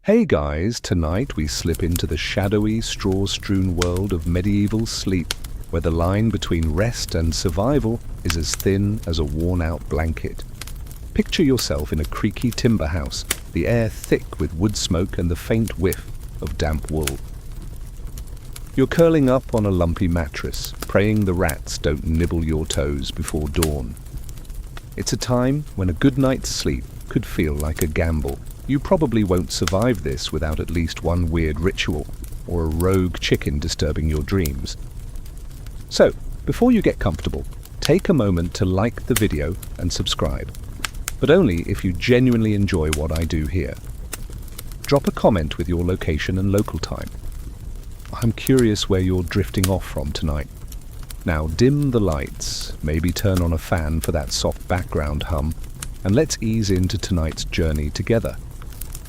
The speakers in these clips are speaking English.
Hey guys, tonight we slip into the shadowy, straw-strewn world of medieval sleep, where the line between rest and survival is as thin as a worn-out blanket. Picture yourself in a creaky timber house, the air thick with wood smoke and the faint whiff of damp wool. You're curling up on a lumpy mattress, praying the rats don't nibble your toes before dawn. It's a time when a good night's sleep could feel like a gamble. You probably won't survive this without at least one weird ritual, or a rogue chicken disturbing your dreams. So, before you get comfortable, take a moment to like the video and subscribe, but only if you genuinely enjoy what I do here. Drop a comment with your location and local time. I'm curious where you're drifting off from tonight. Now dim the lights, maybe turn on a fan for that soft background hum, and let's ease into tonight's journey together.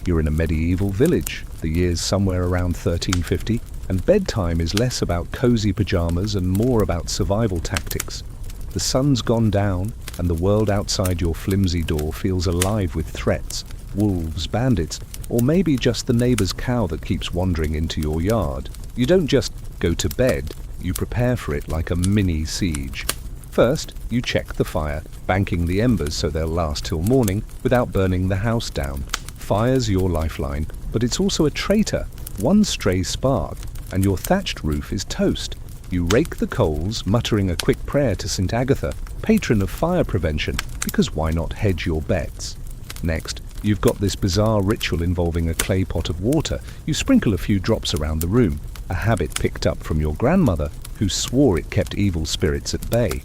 You're in a medieval village, the year's somewhere around 1350, and bedtime is less about cozy pajamas and more about survival tactics. The sun's gone down, and the world outside your flimsy door feels alive with threats, wolves, bandits, or maybe just the neighbor's cow that keeps wandering into your yard. You don't just go to bed, you prepare for it like a mini siege. First, you check the fire, banking the embers so they'll last till morning without burning the house down. Fire's your lifeline, but it's also a traitor. One stray spark, and your thatched roof is toast. You rake the coals, muttering a quick prayer to St. Agatha, patron of fire prevention, because why not hedge your bets? Next, you've got this bizarre ritual involving a clay pot of water. You sprinkle a few drops around the room, a habit picked up from your grandmother, who swore it kept evil spirits at bay.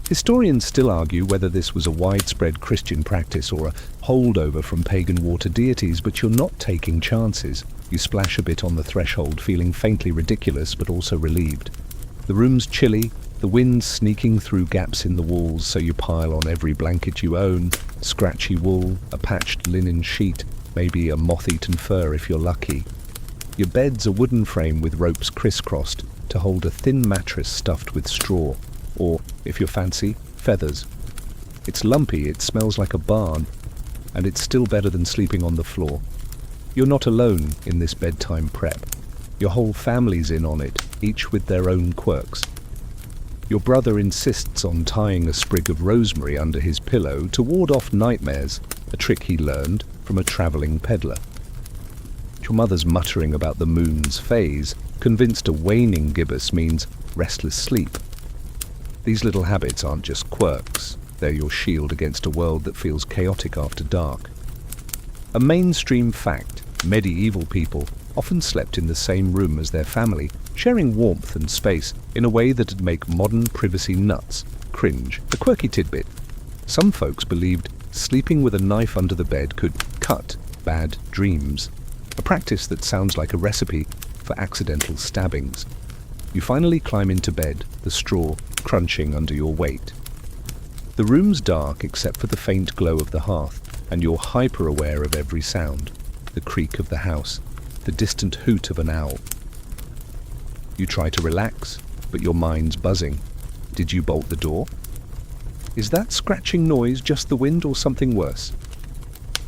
Historians still argue whether this was a widespread Christian practice or a holdover from pagan water deities, but you're not taking chances. You splash a bit on the threshold, feeling faintly ridiculous but also relieved. The room's chilly, the wind's sneaking through gaps in the walls, so you pile on every blanket you own, scratchy wool, a patched linen sheet, maybe a moth-eaten fur if you're lucky. Your bed's a wooden frame with ropes crisscrossed to hold a thin mattress stuffed with straw, or, if you're fancy, feathers. It's lumpy, it smells like a barn, and it's still better than sleeping on the floor. You're not alone in this bedtime prep. Your whole family's in on it, each with their own quirks. Your brother insists on tying a sprig of rosemary under his pillow to ward off nightmares, a trick he learned from a travelling peddler. Your mother's muttering about the moon's phase, convinced a waning gibbous means restless sleep. These little habits aren't just quirks, they're your shield against a world that feels chaotic after dark. A mainstream fact, medieval people often slept in the same room as their family, sharing warmth and space in a way that'd make modern privacy nuts cringe. A quirky tidbit. Some folks believed sleeping with a knife under the bed could cut bad dreams, a practice that sounds like a recipe for accidental stabbings. You finally climb into bed, the straw crunching under your weight. The room's dark except for the faint glow of the hearth, and you're hyper-aware of every sound, the creak of the house, the distant hoot of an owl. You try to relax, but your mind's buzzing. Did you bolt the door? Is that scratching noise just the wind or something worse?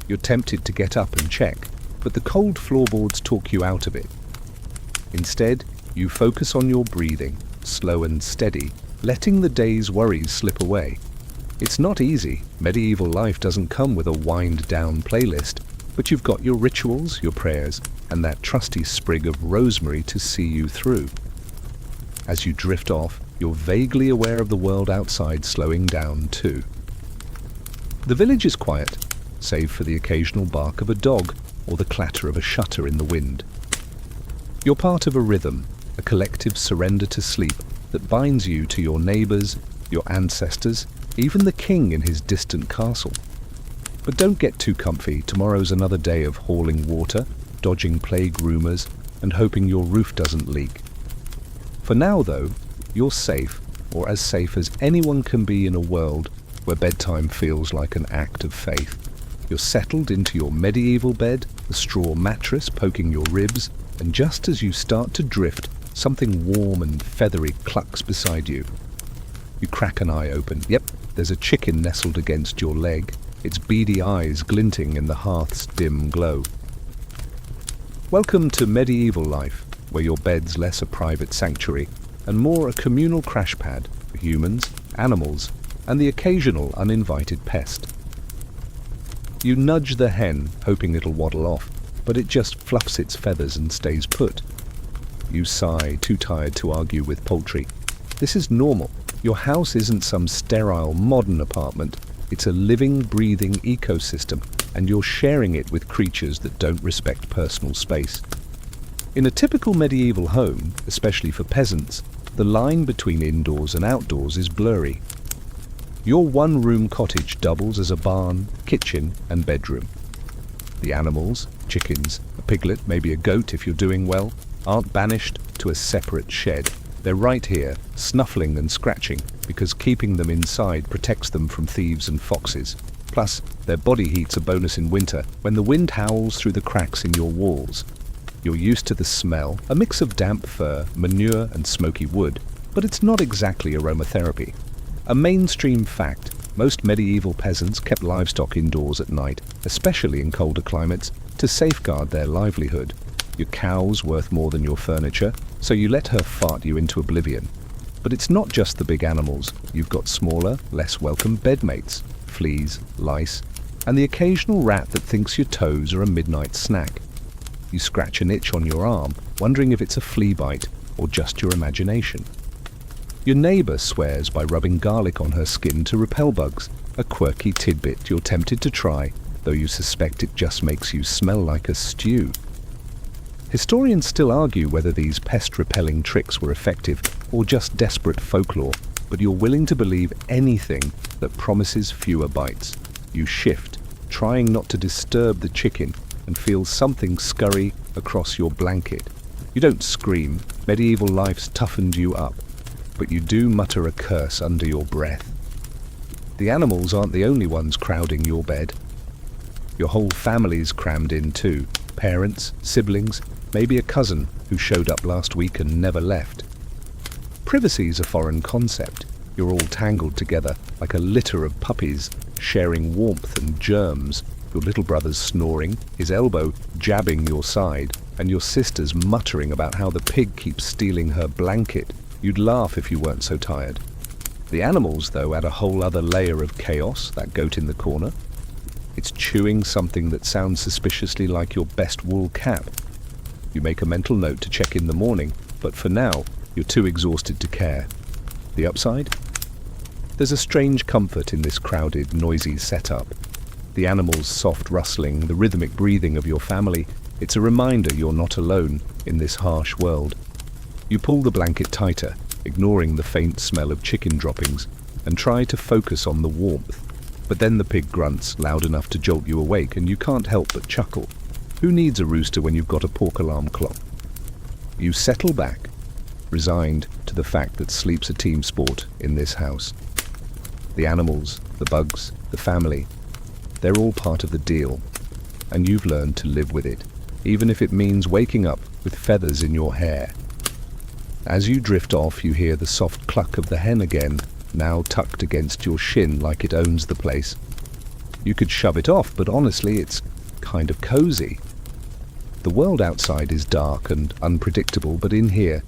You're tempted to get up and check, but the cold floorboards talk you out of it. Instead, you focus on your breathing, slow and steady, letting the day's worries slip away. It's not easy. Medieval life doesn't come with a wind-down playlist, but you've got your rituals, your prayers, and that trusty sprig of rosemary to see you through. As you drift off, you're vaguely aware of the world outside slowing down too. The village is quiet, save for the occasional bark of a dog or the clatter of a shutter in the wind. You're part of a rhythm, a collective surrender to sleep that binds you to your neighbors, your ancestors, even the king in his distant castle. But don't get too comfy. Tomorrow's another day of hauling water, dodging plague rumors, and hoping your roof doesn't leak. For now, though, you're safe, or as safe as anyone can be in a world where bedtime feels like an act of faith. You're settled into your medieval bed, the straw mattress poking your ribs, and just as you start to drift, something warm and feathery clucks beside you. You crack an eye open. Yep, there's a chicken nestled against your leg, its beady eyes glinting in the hearth's dim glow. Welcome to medieval life, where your bed's less a private sanctuary and more a communal crash pad for humans, animals, and the occasional uninvited pest. You nudge the hen, hoping it'll waddle off, but it just fluffs its feathers and stays put. You sigh, too tired to argue with poultry. This is normal. Your house isn't some sterile modern apartment. It's a living, breathing ecosystem, and you're sharing it with creatures that don't respect personal space. In a typical medieval home, especially for peasants, the line between indoors and outdoors is blurry. Your one-room cottage doubles as a barn, kitchen, and bedroom. The animals, chickens, a piglet, maybe a goat if you're doing well, aren't banished to a separate shed. They're right here, snuffling and scratching, because keeping them inside protects them from thieves and foxes. Plus, their body heat's a bonus in winter, when the wind howls through the cracks in your walls. You're used to the smell, a mix of damp fur, manure, and smoky wood, but it's not exactly aromatherapy. A mainstream fact, most medieval peasants kept livestock indoors at night, especially in colder climates, to safeguard their livelihood. Your cow's worth more than your furniture, so you let her fart you into oblivion. But it's not just the big animals. You've got smaller, less welcome bedmates, fleas, lice, and the occasional rat that thinks your toes are a midnight snack. You scratch an itch on your arm, wondering if it's a flea bite or just your imagination. Your neighbour swears by rubbing garlic on her skin to repel bugs, a quirky tidbit you're tempted to try, though you suspect it just makes you smell like a stew. Historians still argue whether these pest-repelling tricks were effective or just desperate folklore, but you're willing to believe anything that promises fewer bites. You shift, trying not to disturb the chicken, and feel something scurry across your blanket. You don't scream, medieval life's toughened you up, but you do mutter a curse under your breath. The animals aren't the only ones crowding your bed. Your whole family's crammed in too. Parents, siblings, maybe a cousin who showed up last week and never left. Privacy's a foreign concept. You're all tangled together like a litter of puppies, sharing warmth and germs. Your little brother's snoring, his elbow jabbing your side, and your sister's muttering about how the pig keeps stealing her blanket. You'd laugh if you weren't so tired. The animals, though, add a whole other layer of chaos, that goat in the corner. It's chewing something that sounds suspiciously like your best wool cap. You make a mental note to check in the morning, but for now, you're too exhausted to care. The upside? There's a strange comfort in this crowded, noisy setup. The animals' soft rustling, the rhythmic breathing of your family, it's a reminder you're not alone in this harsh world. You pull the blanket tighter, ignoring the faint smell of chicken droppings, and try to focus on the warmth. But then the pig grunts loud enough to jolt you awake, and you can't help but chuckle. Who needs a rooster when you've got a pork alarm clock? You settle back, resigned to the fact that sleep's a team sport in this house. The animals, the bugs, the family, they're all part of the deal, and you've learned to live with it, even if it means waking up with feathers in your hair. As you drift off, you hear the soft cluck of the hen again, now tucked against your shin like it owns the place. You could shove it off, but honestly, it's kind of cozy. The world outside is dark and unpredictable, but in here,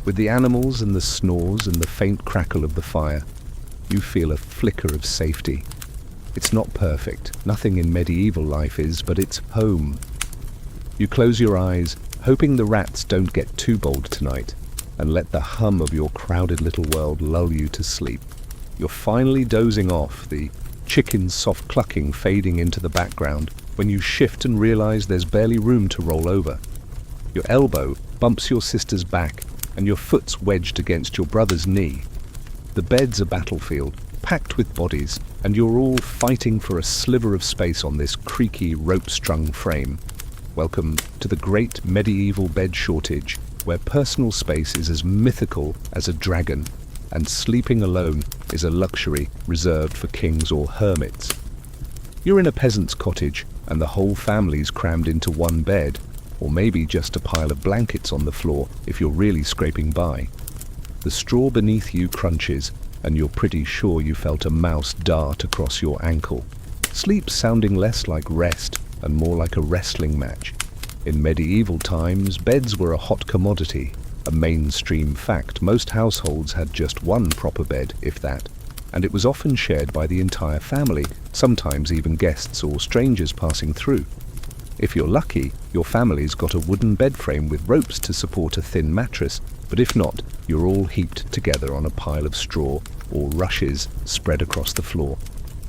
with the animals and the snores and the faint crackle of the fire, you feel a flicker of safety. It's not perfect, nothing in medieval life is, but it's home. You close your eyes, hoping the rats don't get too bold tonight, and let the hum of your crowded little world lull you to sleep. You're finally dozing off, the chicken's soft clucking fading into the background, when you shift and realize there's barely room to roll over. Your elbow bumps your sister's back, and your foot's wedged against your brother's knee. The bed's a battlefield, packed with bodies, and you're all fighting for a sliver of space on this creaky, rope-strung frame. Welcome to the great medieval bed shortage, where personal space is as mythical as a dragon, and sleeping alone is a luxury reserved for kings or hermits. You're in a peasant's cottage, and the whole family's crammed into one bed, or maybe just a pile of blankets on the floor if you're really scraping by. The straw beneath you crunches, and you're pretty sure you felt a mouse dart across your ankle. Sleep sounding less like rest and more like a wrestling match. In medieval times, beds were a hot commodity, a mainstream fact. Most households had just one proper bed, if that, and it was often shared by the entire family, sometimes even guests or strangers passing through. If you're lucky, your family's got a wooden bed frame with ropes to support a thin mattress, but if not, you're all heaped together on a pile of straw or rushes spread across the floor.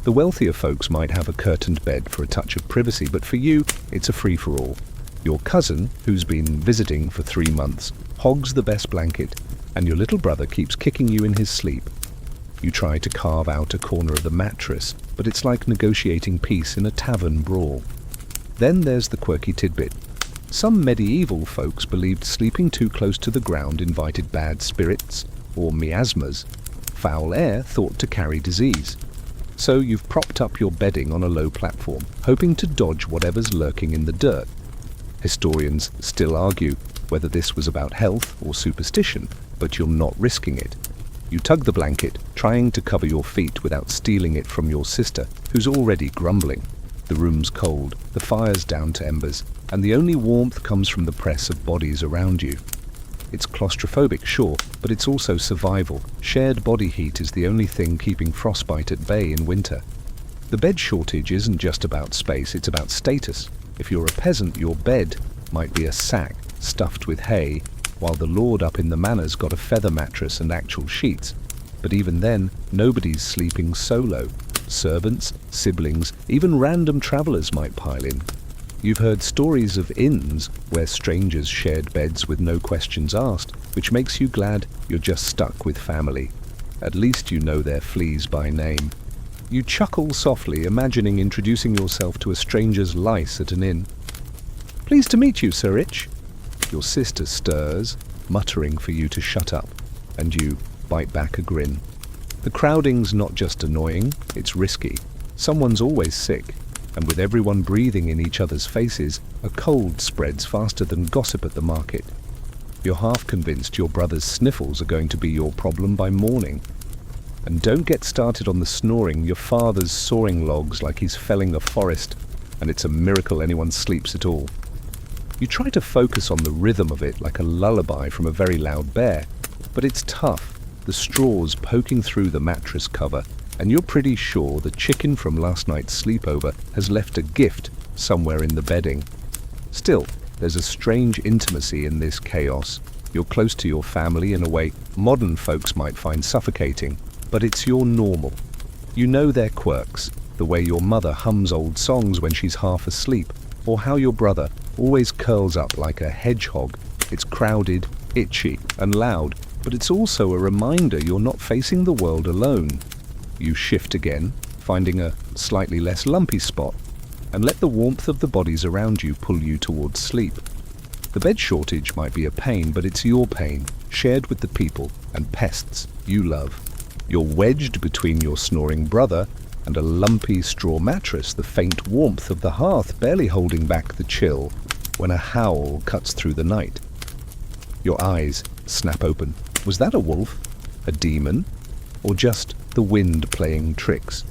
The wealthier folks might have a curtained bed for a touch of privacy, but for you, it's a free-for-all. Your cousin, who's been visiting for 3 months, hogs the best blanket, and your little brother keeps kicking you in his sleep. You try to carve out a corner of the mattress, but it's like negotiating peace in a tavern brawl. Then there's the quirky tidbit. Some medieval folks believed sleeping too close to the ground invited bad spirits, or miasmas, foul air thought to carry disease. So you've propped up your bedding on a low platform, hoping to dodge whatever's lurking in the dirt. Historians still argue whether this was about health or superstition, but you're not risking it. You tug the blanket, trying to cover your feet without stealing it from your sister, who's already grumbling. The room's cold, the fire's down to embers, and the only warmth comes from the press of bodies around you. It's claustrophobic, sure, but it's also survival. Shared body heat is the only thing keeping frostbite at bay in winter. The bed shortage isn't just about space, it's about status. If you're a peasant, your bed might be a sack stuffed with hay, while the lord up in the manor's got a feather mattress and actual sheets. But even then, nobody's sleeping solo. Servants, siblings, even random travellers might pile in. You've heard stories of inns where strangers shared beds with no questions asked, which makes you glad you're just stuck with family. At least you know their fleas by name. You chuckle softly, imagining introducing yourself to a stranger's lice at an inn. "Pleased to meet you, Sir Rich." Your sister stirs, muttering for you to shut up, and you bite back a grin. The crowding's not just annoying, it's risky. Someone's always sick, and with everyone breathing in each other's faces, a cold spreads faster than gossip at the market. You're half convinced your brother's sniffles are going to be your problem by morning. And don't get started on the snoring. Your father's sawing logs like he's felling a forest, and it's a miracle anyone sleeps at all. You try to focus on the rhythm of it like a lullaby from a very loud bear, but it's tough, the straws poking through the mattress cover, and you're pretty sure the chicken from last night's sleepover has left a gift somewhere in the bedding. Still, there's a strange intimacy in this chaos. You're close to your family in a way modern folks might find suffocating, but it's your normal. You know their quirks, the way your mother hums old songs when she's half asleep, or how your brother always curls up like a hedgehog. It's crowded, itchy, and loud, but it's also a reminder you're not facing the world alone. You shift again, finding a slightly less lumpy spot, and let the warmth of the bodies around you pull you towards sleep. The bed shortage might be a pain, but it's your pain, shared with the people and pests you love. You're wedged between your snoring brother and a lumpy straw mattress, the faint warmth of the hearth barely holding back the chill when a howl cuts through the night. Your eyes snap open. Was that a wolf? A demon? Or just the wind playing tricks?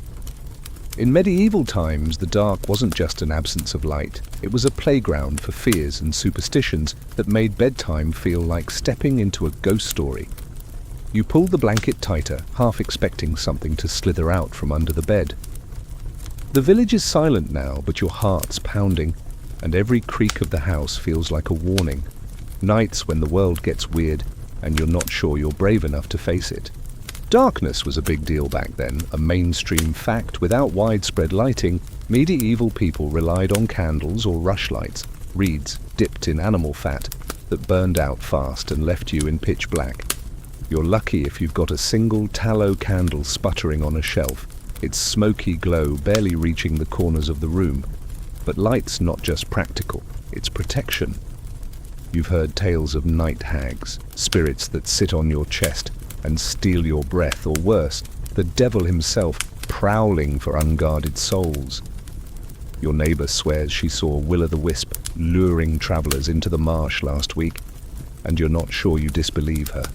In medieval times, the dark wasn't just an absence of light. It was a playground for fears and superstitions that made bedtime feel like stepping into a ghost story. You pull the blanket tighter, half expecting something to slither out from under the bed. The village is silent now, but your heart's pounding, and every creak of the house feels like a warning. Nights when the world gets weird, and you're not sure you're brave enough to face it. Darkness was a big deal back then, a mainstream fact. Without widespread lighting, medieval people relied on candles or rushlights, reeds dipped in animal fat, that burned out fast and left you in pitch black. You're lucky if you've got a single tallow candle sputtering on a shelf, its smoky glow barely reaching the corners of the room. But light's not just practical, it's protection. You've heard tales of night hags, spirits that sit on your chest and steal your breath, or worse, the devil himself prowling for unguarded souls. Your neighbour swears she saw Will-o'-the-Wisp luring travellers into the marsh last week, and you're not sure you disbelieve her.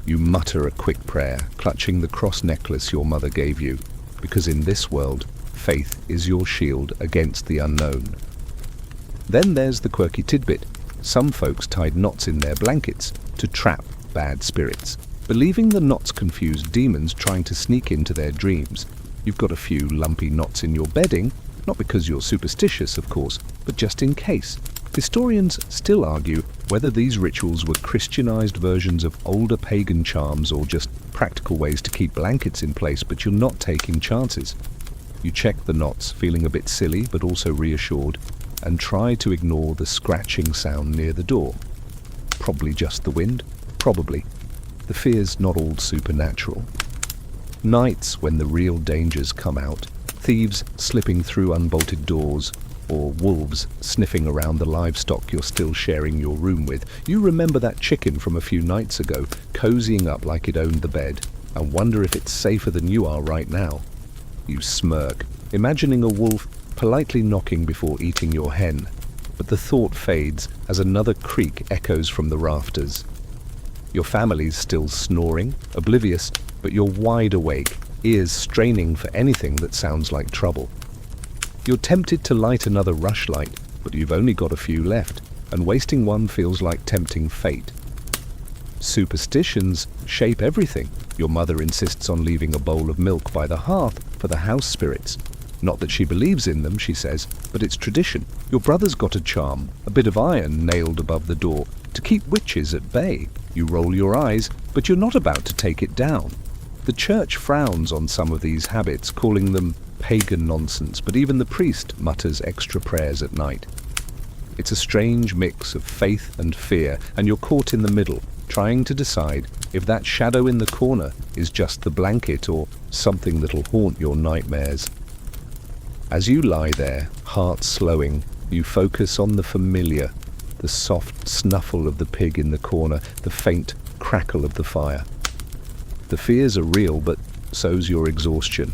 You mutter a quick prayer, clutching the cross necklace your mother gave you, because in this world, faith is your shield against the unknown. Then there's the quirky tidbit. Some folks tied knots in their blankets to trap bad spirits, believing the knots confuse demons trying to sneak into their dreams. You've got a few lumpy knots in your bedding, not because you're superstitious, of course, but just in case. Historians still argue whether these rituals were Christianized versions of older pagan charms or just practical ways to keep blankets in place, but you're not taking chances. You check the knots, feeling a bit silly but also reassured, and try to ignore the scratching sound near the door. Probably just the wind. Probably. The fear's not all supernatural. Nights when the real dangers come out, thieves slipping through unbolted doors, or wolves sniffing around the livestock you're still sharing your room with. You remember that chicken from a few nights ago, cozying up like it owned the bed, and wonder if it's safer than you are right now. You smirk, imagining a wolf politely knocking before eating your hen, but the thought fades as another creak echoes from the rafters. Your family's still snoring, oblivious, but you're wide awake, ears straining for anything that sounds like trouble. You're tempted to light another rushlight, but you've only got a few left, and wasting one feels like tempting fate. Superstitions shape everything. Your mother insists on leaving a bowl of milk by the hearth for the house spirits. Not that she believes in them, she says, but it's tradition. Your brother's got a charm, a bit of iron nailed above the door, to keep witches at bay. You roll your eyes, but you're not about to take it down. The church frowns on some of these habits, calling them pagan nonsense, but even the priest mutters extra prayers at night. It's a strange mix of faith and fear, and you're caught in the middle, trying to decide if that shadow in the corner is just the blanket or something that'll haunt your nightmares. As you lie there, heart slowing, you focus on the familiar, the soft snuffle of the pig in the corner, the faint crackle of the fire. The fears are real, but so's your exhaustion.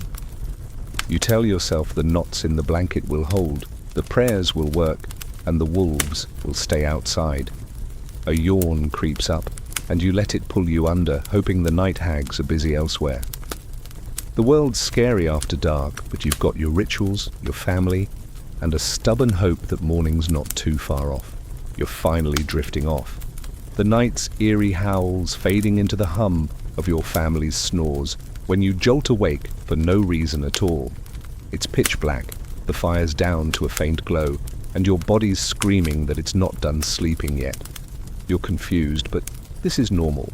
You tell yourself the knots in the blanket will hold, the prayers will work, and the wolves will stay outside. A yawn creeps up, and you let it pull you under, hoping the night hags are busy elsewhere. The world's scary after dark, but you've got your rituals, your family, and a stubborn hope that morning's not too far off. You're finally drifting off. The night's eerie howls fading into the hum of your family's snores when you jolt awake for no reason at all. It's pitch black, the fire's down to a faint glow, and your body's screaming that it's not done sleeping yet. You're confused, but this is normal.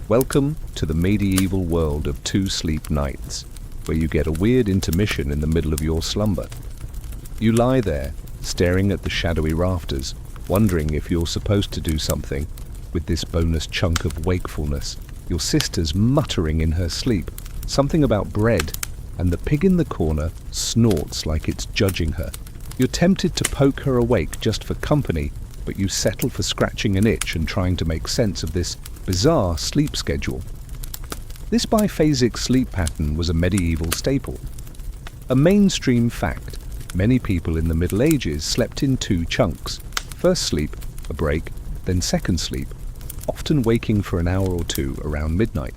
Welcome to the medieval world of 2 sleep nights, where you get a weird intermission in the middle of your slumber. You lie there, staring at the shadowy rafters, wondering if you're supposed to do something with this bonus chunk of wakefulness. Your sister's muttering in her sleep, something about bread, and the pig in the corner snorts like it's judging her. You're tempted to poke her awake just for company, but you settle for scratching an itch and trying to make sense of this bizarre sleep schedule. This biphasic sleep pattern was a medieval staple. A mainstream fact, many people in the Middle Ages slept in 2 chunks. First sleep, a break, then second sleep, often waking for an hour or 2 around midnight.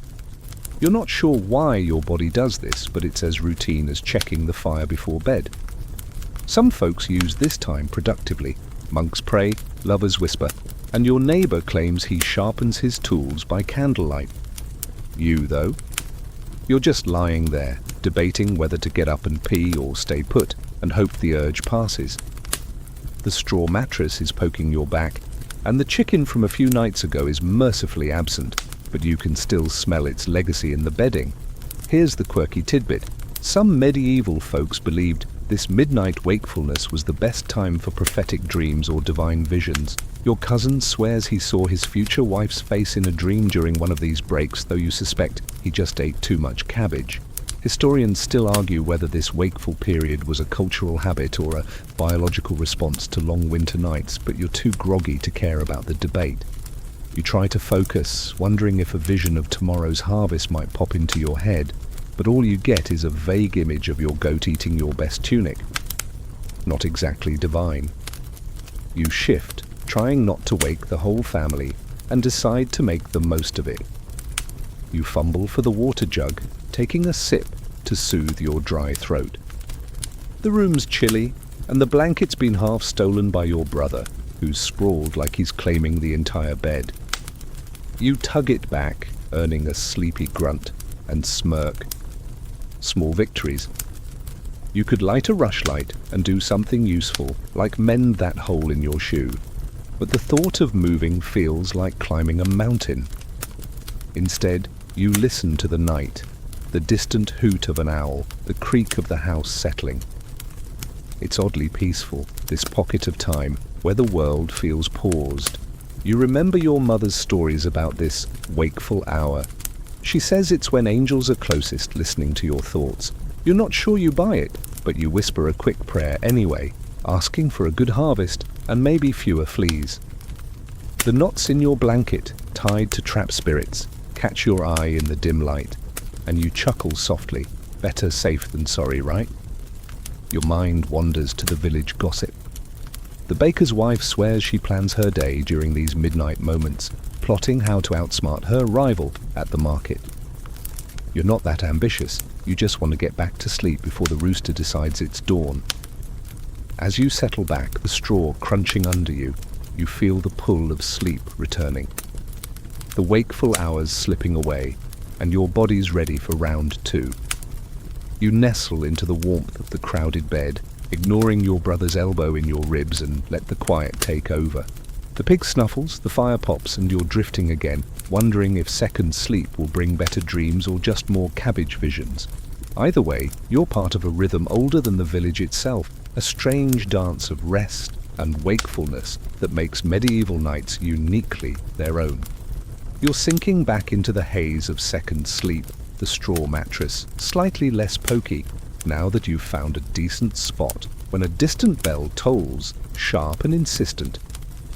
You're not sure why your body does this, but it's as routine as checking the fire before bed. Some folks use this time productively. Monks pray, lovers whisper, and your neighbor claims he sharpens his tools by candlelight. You, though? You're just lying there, debating whether to get up and pee or stay put, and hope the urge passes. The straw mattress is poking your back, and the chicken from a few nights ago is mercifully absent, but you can still smell its legacy in the bedding. Here's the quirky tidbit. Some medieval folks believed this midnight wakefulness was the best time for prophetic dreams or divine visions. Your cousin swears he saw his future wife's face in a dream during one of these breaks, though you suspect he just ate too much cabbage. Historians still argue whether this wakeful period was a cultural habit or a biological response to long winter nights, but you're too groggy to care about the debate. You try to focus, wondering if a vision of tomorrow's harvest might pop into your head, but all you get is a vague image of your goat eating your best tunic. Not exactly divine. You shift, trying not to wake the whole family, and decide to make the most of it. You fumble for the water jug, taking a sip to soothe your dry throat. The room's chilly, and the blanket's been half stolen by your brother, who's sprawled like he's claiming the entire bed. You tug it back, earning a sleepy grunt, and smirk. Small victories. You could light a rushlight and do something useful, like mend that hole in your shoe, but the thought of moving feels like climbing a mountain. Instead, you listen to the night, the distant hoot of an owl, the creak of the house settling. It's oddly peaceful, this pocket of time where the world feels paused. You remember your mother's stories about this wakeful hour. She says it's when angels are closest, listening to your thoughts. You're not sure you buy it, but you whisper a quick prayer anyway, asking for a good harvest and maybe fewer fleas. The knots in your blanket, tied to trap spirits, catch your eye in the dim light, and you chuckle softly. Better safe than sorry, right? Your mind wanders to the village gossip. The baker's wife swears she plans her day during these midnight moments, plotting how to outsmart her rival at the market. You're not that ambitious, you just want to get back to sleep before the rooster decides it's dawn. As you settle back, the straw crunching under you, you feel the pull of sleep returning. The wakeful hours slipping away, and your body's ready for round two. You nestle into the warmth of the crowded bed, ignoring your brother's elbow in your ribs, and let the quiet take over. The pig snuffles, the fire pops, and you're drifting again, wondering if second sleep will bring better dreams or just more cabbage visions. Either way, you're part of a rhythm older than the village itself, a strange dance of rest and wakefulness that makes medieval nights uniquely their own. You're sinking back into the haze of second sleep, the straw mattress, slightly less pokey, now that you've found a decent spot, when a distant bell tolls, sharp and insistent.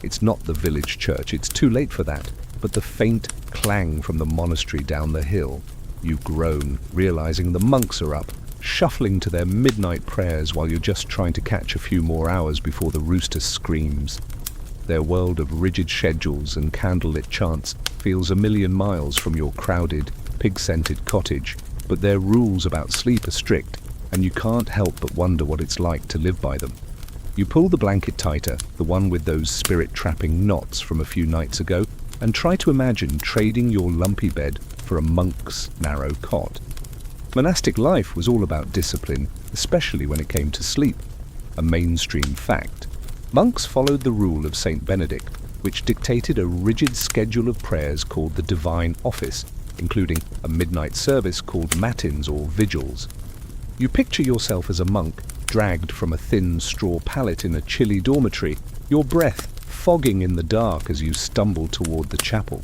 It's not the village church, it's too late for that, but the faint clang from the monastery down the hill. You groan, realizing the monks are up, shuffling to their midnight prayers while you're just trying to catch a few more hours before the rooster screams. Their world of rigid schedules and candlelit chants feels a million miles from your crowded, pig-scented cottage, but their rules about sleep are strict, and you can't help but wonder what it's like to live by them. You pull the blanket tighter, the one with those spirit-trapping knots from a few nights ago, and try to imagine trading your lumpy bed for a monk's narrow cot. Monastic life was all about discipline, especially when it came to sleep, a mainstream fact. Monks followed the rule of Saint Benedict, which dictated a rigid schedule of prayers called the Divine Office, including a midnight service called matins or vigils. You picture yourself as a monk, dragged from a thin straw pallet in a chilly dormitory, your breath fogging in the dark as you stumble toward the chapel.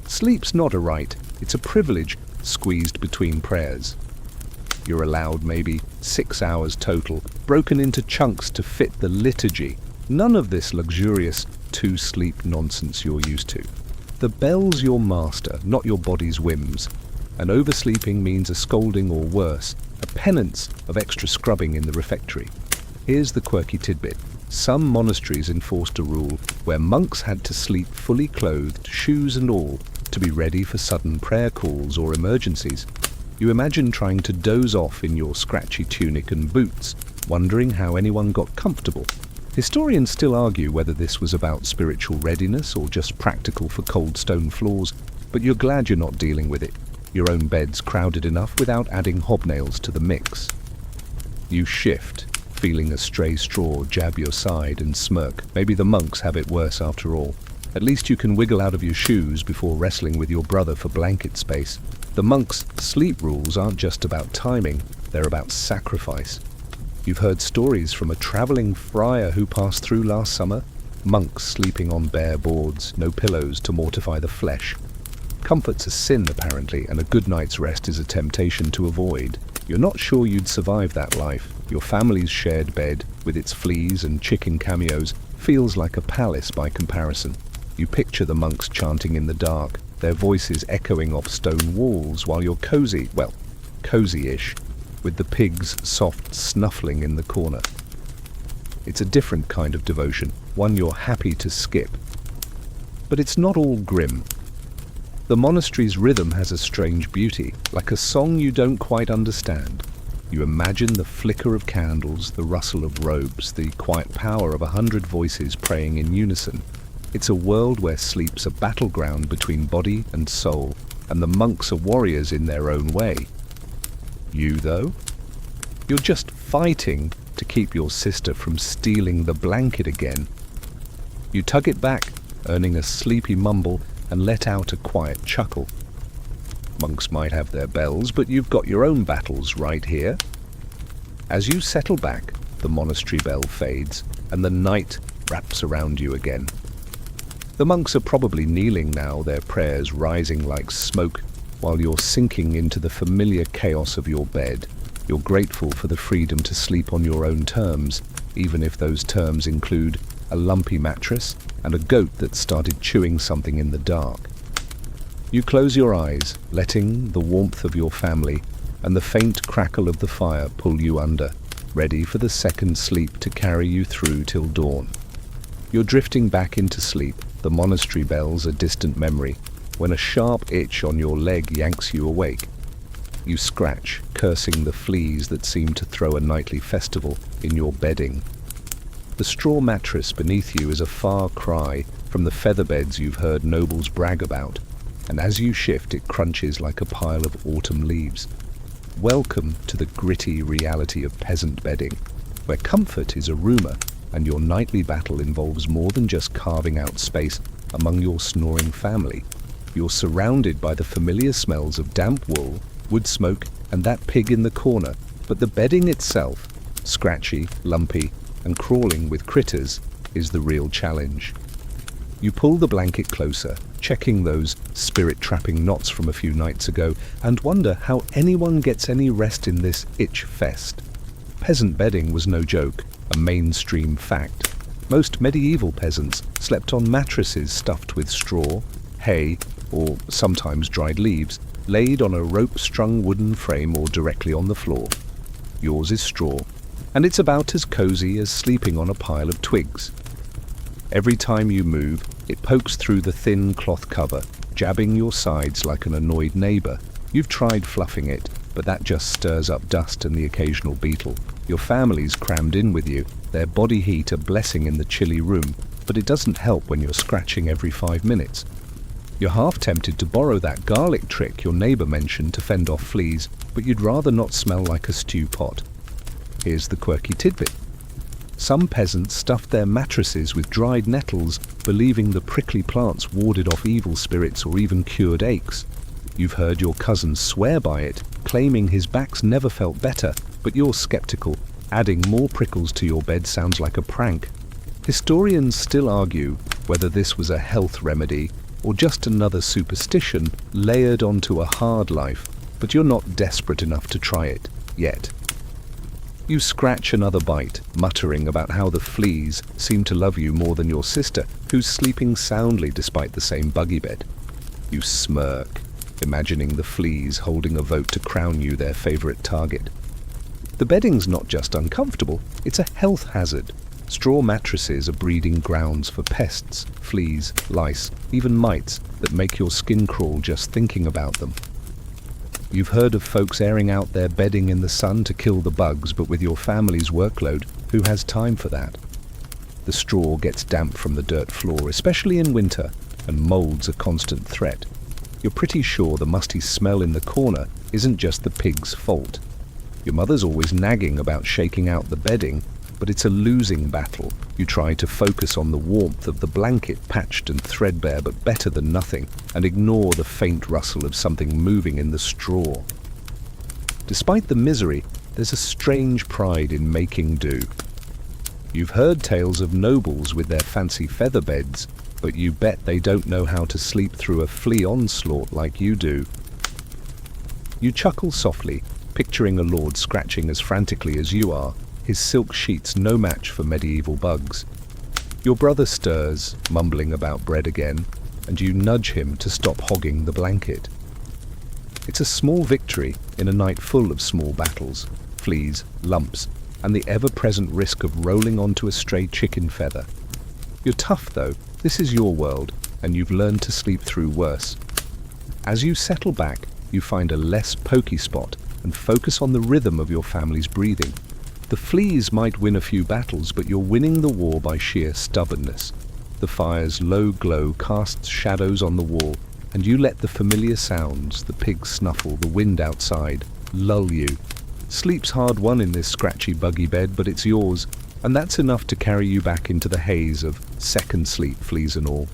Sleep's not a right, it's a privilege squeezed between prayers. You're allowed maybe 6 hours total, broken into chunks to fit the liturgy. None of this luxurious two-sleep nonsense you're used to. The bell's your master, not your body's whims, and oversleeping means a scolding or worse, a penance of extra scrubbing in the refectory. Here's the quirky tidbit. Some monasteries enforced a rule where monks had to sleep fully clothed, shoes and all, to be ready for sudden prayer calls or emergencies. You imagine trying to doze off in your scratchy tunic and boots, wondering how anyone got comfortable. Historians still argue whether this was about spiritual readiness or just practical for cold stone floors, but you're glad you're not dealing with it. Your own bed's crowded enough without adding hobnails to the mix. You shift, feeling a stray straw jab your side and smirk. Maybe the monks have it worse after all. At least you can wiggle out of your shoes before wrestling with your brother for blanket space. The monks' sleep rules aren't just about timing, they're about sacrifice. You've heard stories from a traveling friar who passed through last summer. Monks sleeping on bare boards, no pillows to mortify the flesh. Comfort's a sin, apparently, and a good night's rest is a temptation to avoid. You're not sure you'd survive that life. Your family's shared bed, with its fleas and chicken cameos, feels like a palace by comparison. You picture the monks chanting in the dark, their voices echoing off stone walls while you're cozy, well, cozy-ish, with the pigs soft snuffling in the corner. It's a different kind of devotion, one you're happy to skip. But it's not all grim. The monastery's rhythm has a strange beauty, like a song you don't quite understand. You imagine the flicker of candles, the rustle of robes, the quiet power of 100 voices praying in unison. It's a world where sleep's a battleground between body and soul, and the monks are warriors in their own way. You, though? You're just fighting to keep your sister from stealing the blanket again. You tug it back, earning a sleepy mumble, and let out a quiet chuckle. Monks might have their bells, but you've got your own battles right here. As you settle back, the monastery bell fades, and the night wraps around you again. The monks are probably kneeling now, their prayers rising like smoke, while you're sinking into the familiar chaos of your bed. You're grateful for the freedom to sleep on your own terms, even if those terms include a lumpy mattress and a goat that started chewing something in the dark. You close your eyes, letting the warmth of your family and the faint crackle of the fire pull you under, ready for the second sleep to carry you through till dawn. You're drifting back into sleep, the monastery bells a distant memory, when a sharp itch on your leg yanks you awake. You scratch, cursing the fleas that seem to throw a nightly festival in your bedding. The straw mattress beneath you is a far cry from the feather beds you've heard nobles brag about, and as you shift it crunches like a pile of autumn leaves. Welcome to the gritty reality of peasant bedding, where comfort is a rumor and your nightly battle involves more than just carving out space among your snoring family. You're surrounded by the familiar smells of damp wool, wood smoke, and that pig in the corner, but the bedding itself, scratchy, lumpy, and crawling with critters, is the real challenge. You pull the blanket closer, checking those spirit-trapping knots from a few nights ago, and wonder how anyone gets any rest in this itch fest. Peasant bedding was no joke, a mainstream fact. Most medieval peasants slept on mattresses stuffed with straw, hay, or sometimes dried leaves, laid on a rope-strung wooden frame or directly on the floor. Yours is straw, and it's about as cozy as sleeping on a pile of twigs. Every time you move, it pokes through the thin cloth cover, jabbing your sides like an annoyed neighbor. You've tried fluffing it, but that just stirs up dust and the occasional beetle. Your family's crammed in with you, their body heat a blessing in the chilly room, but it doesn't help when you're scratching every 5 minutes. You're half tempted to borrow that garlic trick your neighbor mentioned to fend off fleas, but you'd rather not smell like a stew pot. Here's the quirky tidbit. Some peasants stuffed their mattresses with dried nettles, believing the prickly plants warded off evil spirits or even cured aches. You've heard your cousin swear by it, claiming his back's never felt better, but you're skeptical. Adding more prickles to your bed sounds like a prank. Historians still argue whether this was a health remedy or just another superstition layered onto a hard life, but you're not desperate enough to try it yet. You scratch another bite, muttering about how the fleas seem to love you more than your sister, who's sleeping soundly despite the same buggy bed. You smirk, imagining the fleas holding a vote to crown you their favorite target. The bedding's not just uncomfortable, it's a health hazard. Straw mattresses are breeding grounds for pests, fleas, lice, even mites that make your skin crawl just thinking about them. You've heard of folks airing out their bedding in the sun to kill the bugs, but with your family's workload, who has time for that? The straw gets damp from the dirt floor, especially in winter, and mold's a constant threat. You're pretty sure the musty smell in the corner isn't just the pig's fault. Your mother's always nagging about shaking out the bedding, but it's a losing battle. You try to focus on the warmth of the blanket, patched and threadbare but better than nothing, and ignore the faint rustle of something moving in the straw. Despite the misery, there's a strange pride in making do. You've heard tales of nobles with their fancy feather beds, but you bet they don't know how to sleep through a flea onslaught like you do. You chuckle softly, picturing a lord scratching as frantically as you are, his silk sheets no match for medieval bugs. Your brother stirs, mumbling about bread again, and you nudge him to stop hogging the blanket. It's a small victory in a night full of small battles, fleas, lumps, and the ever-present risk of rolling onto a stray chicken feather. You're tough though, this is your world, and you've learned to sleep through worse. As you settle back, you find a less pokey spot, and focus on the rhythm of your family's breathing. The fleas might win a few battles, but you're winning the war by sheer stubbornness. The fire's low glow casts shadows on the wall, and you let the familiar sounds, the pig snuffle, the wind outside, lull you. Sleep's hard won in this scratchy, buggy bed, but it's yours, and that's enough to carry you back into the haze of second sleep, fleas and all.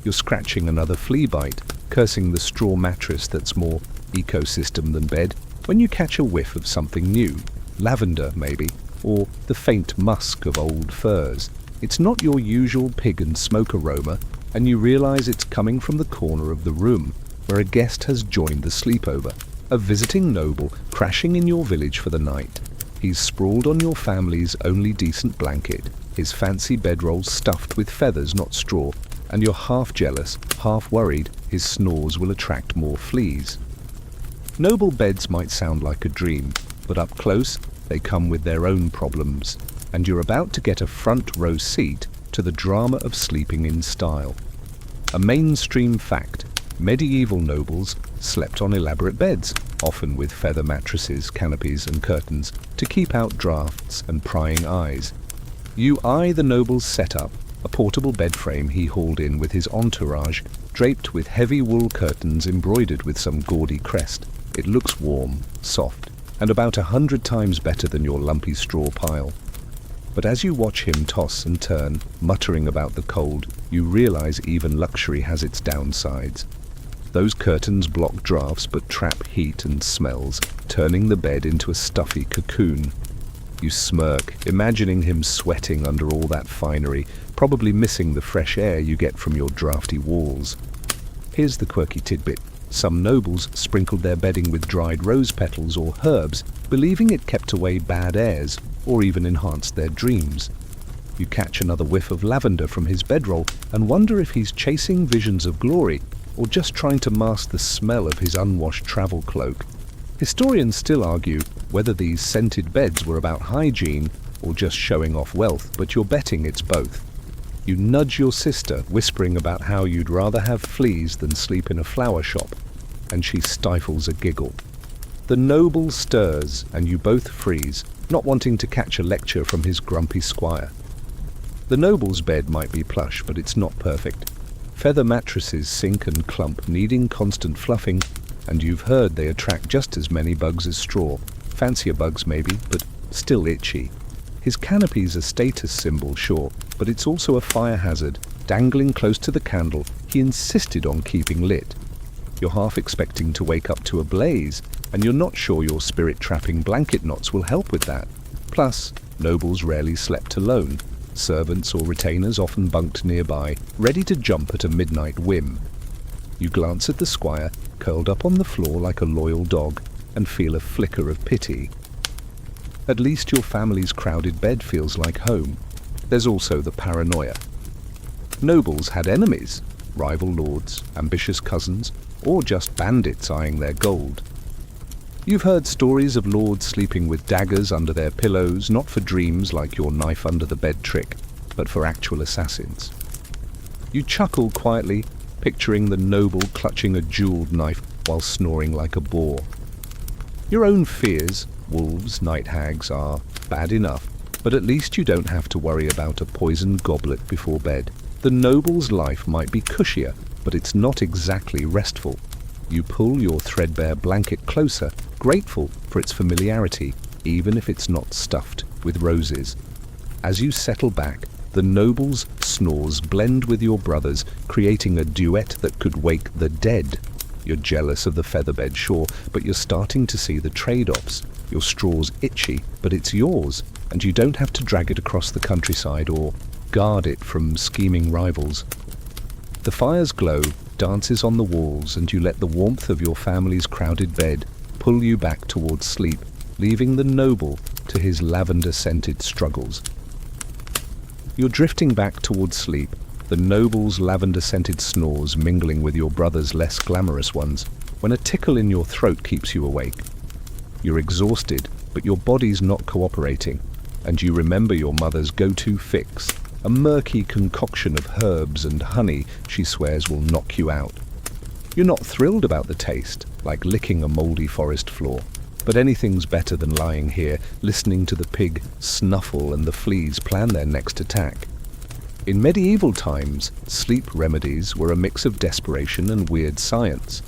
You're scratching another flea bite, cursing the straw mattress that's more ecosystem than bed, when you catch a whiff of something new. Lavender, maybe, or the faint musk of old furs. It's not your usual pig and smoke aroma, and you realize it's coming from the corner of the room, where a guest has joined the sleepover, a visiting noble crashing in your village for the night. He's sprawled on your family's only decent blanket, his fancy bedroll stuffed with feathers, not straw, and you're half jealous, half worried his snores will attract more fleas. Noble beds might sound like a dream, but up close, they come with their own problems, and you're about to get a front row seat to the drama of sleeping in style. A mainstream fact, medieval nobles slept on elaborate beds, often with feather mattresses, canopies and curtains, to keep out drafts and prying eyes. You eye the noble's setup, a portable bed frame he hauled in with his entourage, draped with heavy wool curtains embroidered with some gaudy crest. It looks warm, soft, and about 100 times better than your lumpy straw pile. But as you watch him toss and turn, muttering about the cold, you realize even luxury has its downsides. Those curtains block drafts but trap heat and smells, turning the bed into a stuffy cocoon. You smirk, imagining him sweating under all that finery, probably missing the fresh air you get from your drafty walls. Here's the quirky tidbit. Some nobles sprinkled their bedding with dried rose petals or herbs, believing it kept away bad airs, or even enhanced their dreams. You catch another whiff of lavender from his bedroll and wonder if he's chasing visions of glory, or just trying to mask the smell of his unwashed travel cloak. Historians still argue whether these scented beds were about hygiene or just showing off wealth, but you're betting it's both. You nudge your sister, whispering about how you'd rather have fleas than sleep in a flower shop, and she stifles a giggle. The noble stirs, and you both freeze, not wanting to catch a lecture from his grumpy squire. The noble's bed might be plush, but it's not perfect. Feather mattresses sink and clump, needing constant fluffing, and you've heard they attract just as many bugs as straw. Fancier bugs maybe, but still itchy. His canopy's a status symbol, sure, but it's also a fire hazard. Dangling close to the candle, he insisted on keeping lit. You're half expecting to wake up to a blaze, and you're not sure your spirit-trapping blanket knots will help with that. Plus, nobles rarely slept alone. Servants or retainers often bunked nearby, ready to jump at a midnight whim. You glance at the squire, curled up on the floor like a loyal dog, and feel a flicker of pity. At least your family's crowded bed feels like home. There's also the paranoia. Nobles had enemies, rival lords, ambitious cousins, or just bandits eyeing their gold. You've heard stories of lords sleeping with daggers under their pillows, not for dreams like your knife under the bed trick, but for actual assassins. You chuckle quietly, picturing the noble clutching a jeweled knife while snoring like a boar. Your own fears, wolves, night hags, are bad enough, but at least you don't have to worry about a poisoned goblet before bed. The noble's life might be cushier, but it's not exactly restful. You pull your threadbare blanket closer, grateful for its familiarity, even if it's not stuffed with roses. As you settle back, the noble's snores blend with your brother's, creating a duet that could wake the dead. You're jealous of the featherbed, sure, but you're starting to see the trade-offs. Your straw's itchy, but it's yours, and you don't have to drag it across the countryside or guard it from scheming rivals. The fire's glow dances on the walls, and you let the warmth of your family's crowded bed pull you back towards sleep, leaving the noble to his lavender-scented struggles. You're drifting back towards sleep, the noble's lavender-scented snores mingling with your brother's less glamorous ones, when a tickle in your throat keeps you awake. You're exhausted, but your body's not cooperating, and you remember your mother's go-to fix, a murky concoction of herbs and honey she swears will knock you out. You're not thrilled about the taste, like licking a mouldy forest floor, But anything's better than lying here, listening to the pig snuffle and the fleas plan their next attack. In medieval times, sleep remedies were a mix of desperation and weird science,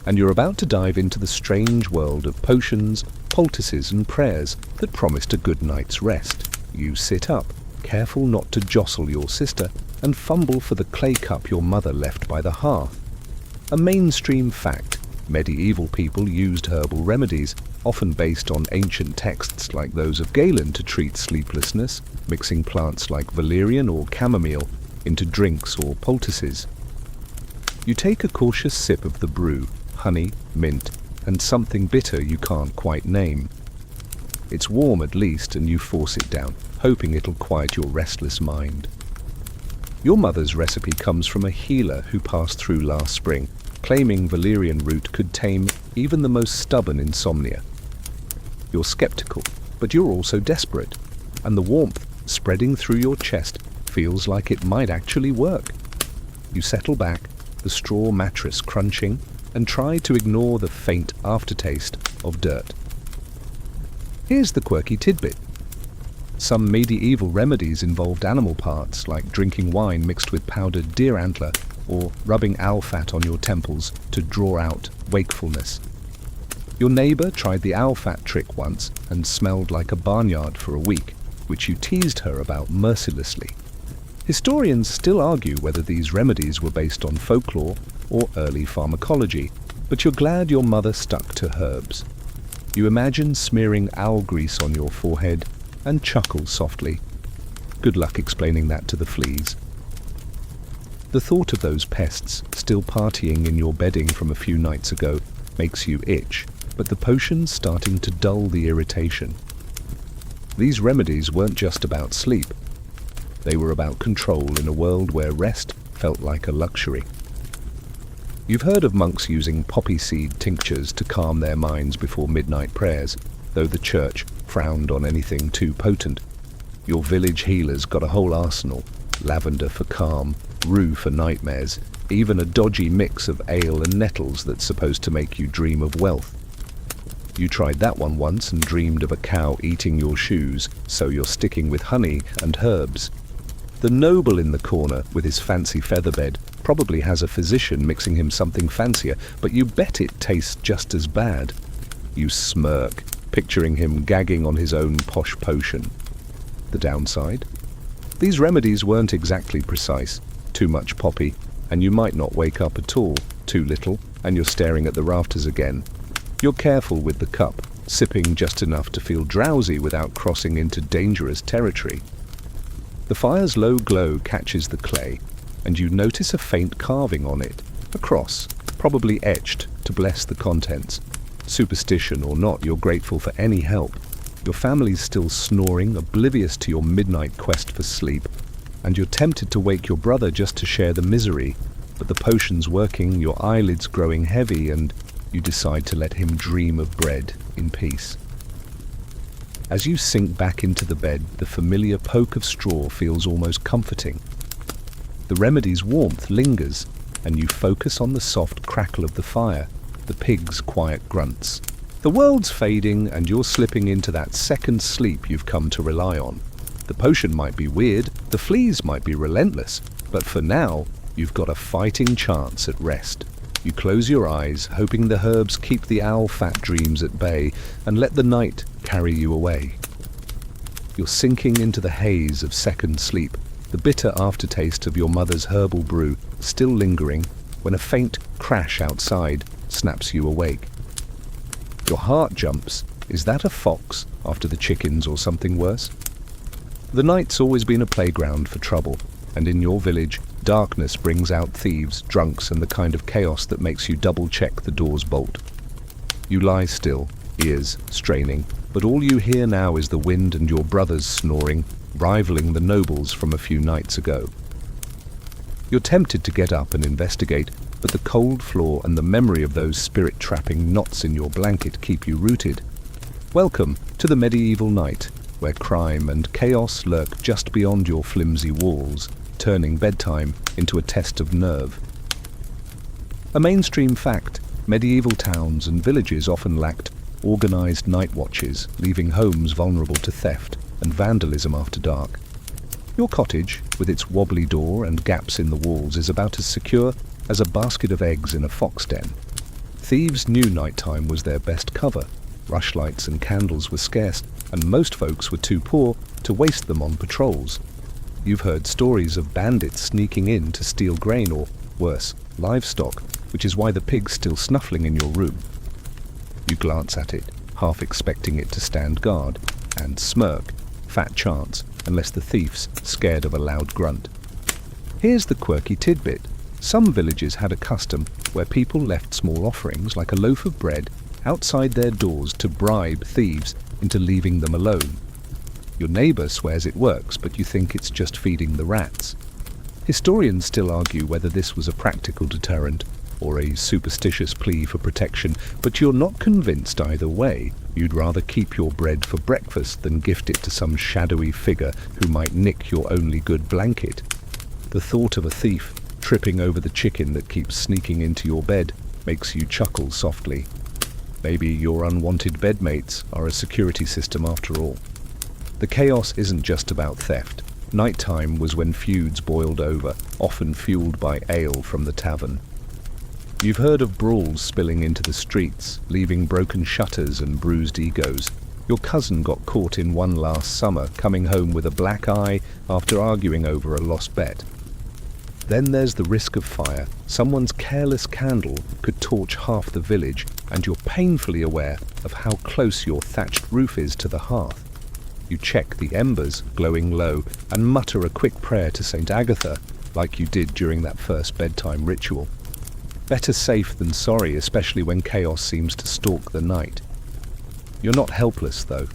and you're about to dive into the strange world of potions, poultices and prayers that promised a good night's rest. You sit up, careful not to jostle your sister, and fumble for the clay cup your mother left by the hearth. A mainstream fact, medieval people used herbal remedies, often based on ancient texts like those of Galen, to treat sleeplessness, mixing plants like valerian or chamomile into drinks or poultices. You take a cautious sip of the brew, honey, mint, and something bitter you can't quite name. It's warm at least, and you force it down, hoping it'll quiet your restless mind. Your mother's recipe comes from a healer who passed through last spring, claiming valerian root could tame even the most stubborn insomnia. You're skeptical, but you're also desperate, and the warmth spreading through your chest feels like it might actually work. You settle back, the straw mattress crunching, and try to ignore the faint aftertaste of dirt. Here's the quirky tidbit. Some medieval remedies involved animal parts, like drinking wine mixed with powdered deer antler or rubbing owl fat on your temples to draw out wakefulness. Your neighbor tried the owl fat trick once and smelled like a barnyard for a week, which you teased her about mercilessly. Historians still argue whether these remedies were based on folklore or early pharmacology, but you're glad your mother stuck to herbs. You imagine smearing owl grease on your forehead and chuckle softly. Good luck explaining that to the fleas. The thought of those pests still partying in your bedding from a few nights ago makes you itch, but the potion's starting to dull the irritation. These remedies weren't just about sleep. They were about control in a world where rest felt like a luxury. You've heard of monks using poppy seed tinctures to calm their minds before midnight prayers, though the church frowned on anything too potent. Your village healers got a whole arsenal: lavender for calm, rue for nightmares, even a dodgy mix of ale and nettles that's supposed to make you dream of wealth. You tried that one once and dreamed of a cow eating your shoes, so you're sticking with honey and herbs. The noble in the corner with his fancy featherbed probably has a physician mixing him something fancier, but you bet it tastes just as bad. You smirk, picturing him gagging on his own posh potion. The downside? These remedies weren't exactly precise. Too much poppy, and you might not wake up at all. Too little, and you're staring at the rafters again. You're careful with the cup, sipping just enough to feel drowsy without crossing into dangerous territory. The fire's low glow catches the clay, and you notice a faint carving on it, a cross, probably etched to bless the contents. Superstition or not, you're grateful for any help. Your family's still snoring, oblivious to your midnight quest for sleep, and you're tempted to wake your brother just to share the misery, but the potion's working, your eyelids growing heavy, and you decide to let him dream of bread in peace. As you sink back into the bed, the familiar poke of straw feels almost comforting. The remedy's warmth lingers, and you focus on the soft crackle of the fire, the pig's quiet grunts. The world's fading, and you're slipping into that second sleep you've come to rely on. The potion might be weird, the fleas might be relentless, but for now, you've got a fighting chance at rest. You close your eyes, hoping the herbs keep the owl-fat dreams at bay and let the night carry you away. You're sinking into the haze of second sleep, the bitter aftertaste of your mother's herbal brew still lingering, when a faint crash outside snaps you awake. Your heart jumps. Is that a fox after the chickens or something worse? The night's always been a playground for trouble, and in your village, darkness brings out thieves, drunks, and the kind of chaos that makes you double-check the door's bolt. You lie still, ears straining, but all you hear now is the wind and your brothers snoring, rivaling the nobles from a few nights ago. You're tempted to get up and investigate, but the cold floor and the memory of those spirit-trapping knots in your blanket keep you rooted. Welcome to the medieval night, where crime and chaos lurk just beyond your flimsy walls, turning bedtime into a test of nerve. A mainstream fact, medieval towns and villages often lacked organised night watches, leaving homes vulnerable to theft and vandalism after dark. Your cottage, with its wobbly door and gaps in the walls, is about as secure as a basket of eggs in a fox den. Thieves knew nighttime was their best cover. Rushlights and candles were scarce, and most folks were too poor to waste them on patrols. You've heard stories of bandits sneaking in to steal grain or, worse, livestock, which is why the pig's still snuffling in your room. You glance at it, half expecting it to stand guard, and smirk. Fat chance, unless the thief's scared of a loud grunt. Here's the quirky tidbit. Some villages had a custom where people left small offerings, like a loaf of bread, outside their doors to bribe thieves into leaving them alone. Your neighbour swears it works, but you think it's just feeding the rats. Historians still argue whether this was a practical deterrent or a superstitious plea for protection, but you're not convinced either way. You'd rather keep your bread for breakfast than gift it to some shadowy figure who might nick your only good blanket. The thought of a thief tripping over the chicken that keeps sneaking into your bed makes you chuckle softly. Maybe your unwanted bedmates are a security system after all. The chaos isn't just about theft. Nighttime was when feuds boiled over, often fueled by ale from the tavern. You've heard of brawls spilling into the streets, leaving broken shutters and bruised egos. Your cousin got caught in one last summer, coming home with a black eye after arguing over a lost bet. Then there's the risk of fire. Someone's careless candle could torch half the village, and you're painfully aware of how close your thatched roof is to the hearth. You check the embers, glowing low, and mutter a quick prayer to St. Agatha, like you did during that first bedtime ritual. Better safe than sorry, especially when chaos seems to stalk the night. You're not helpless, though.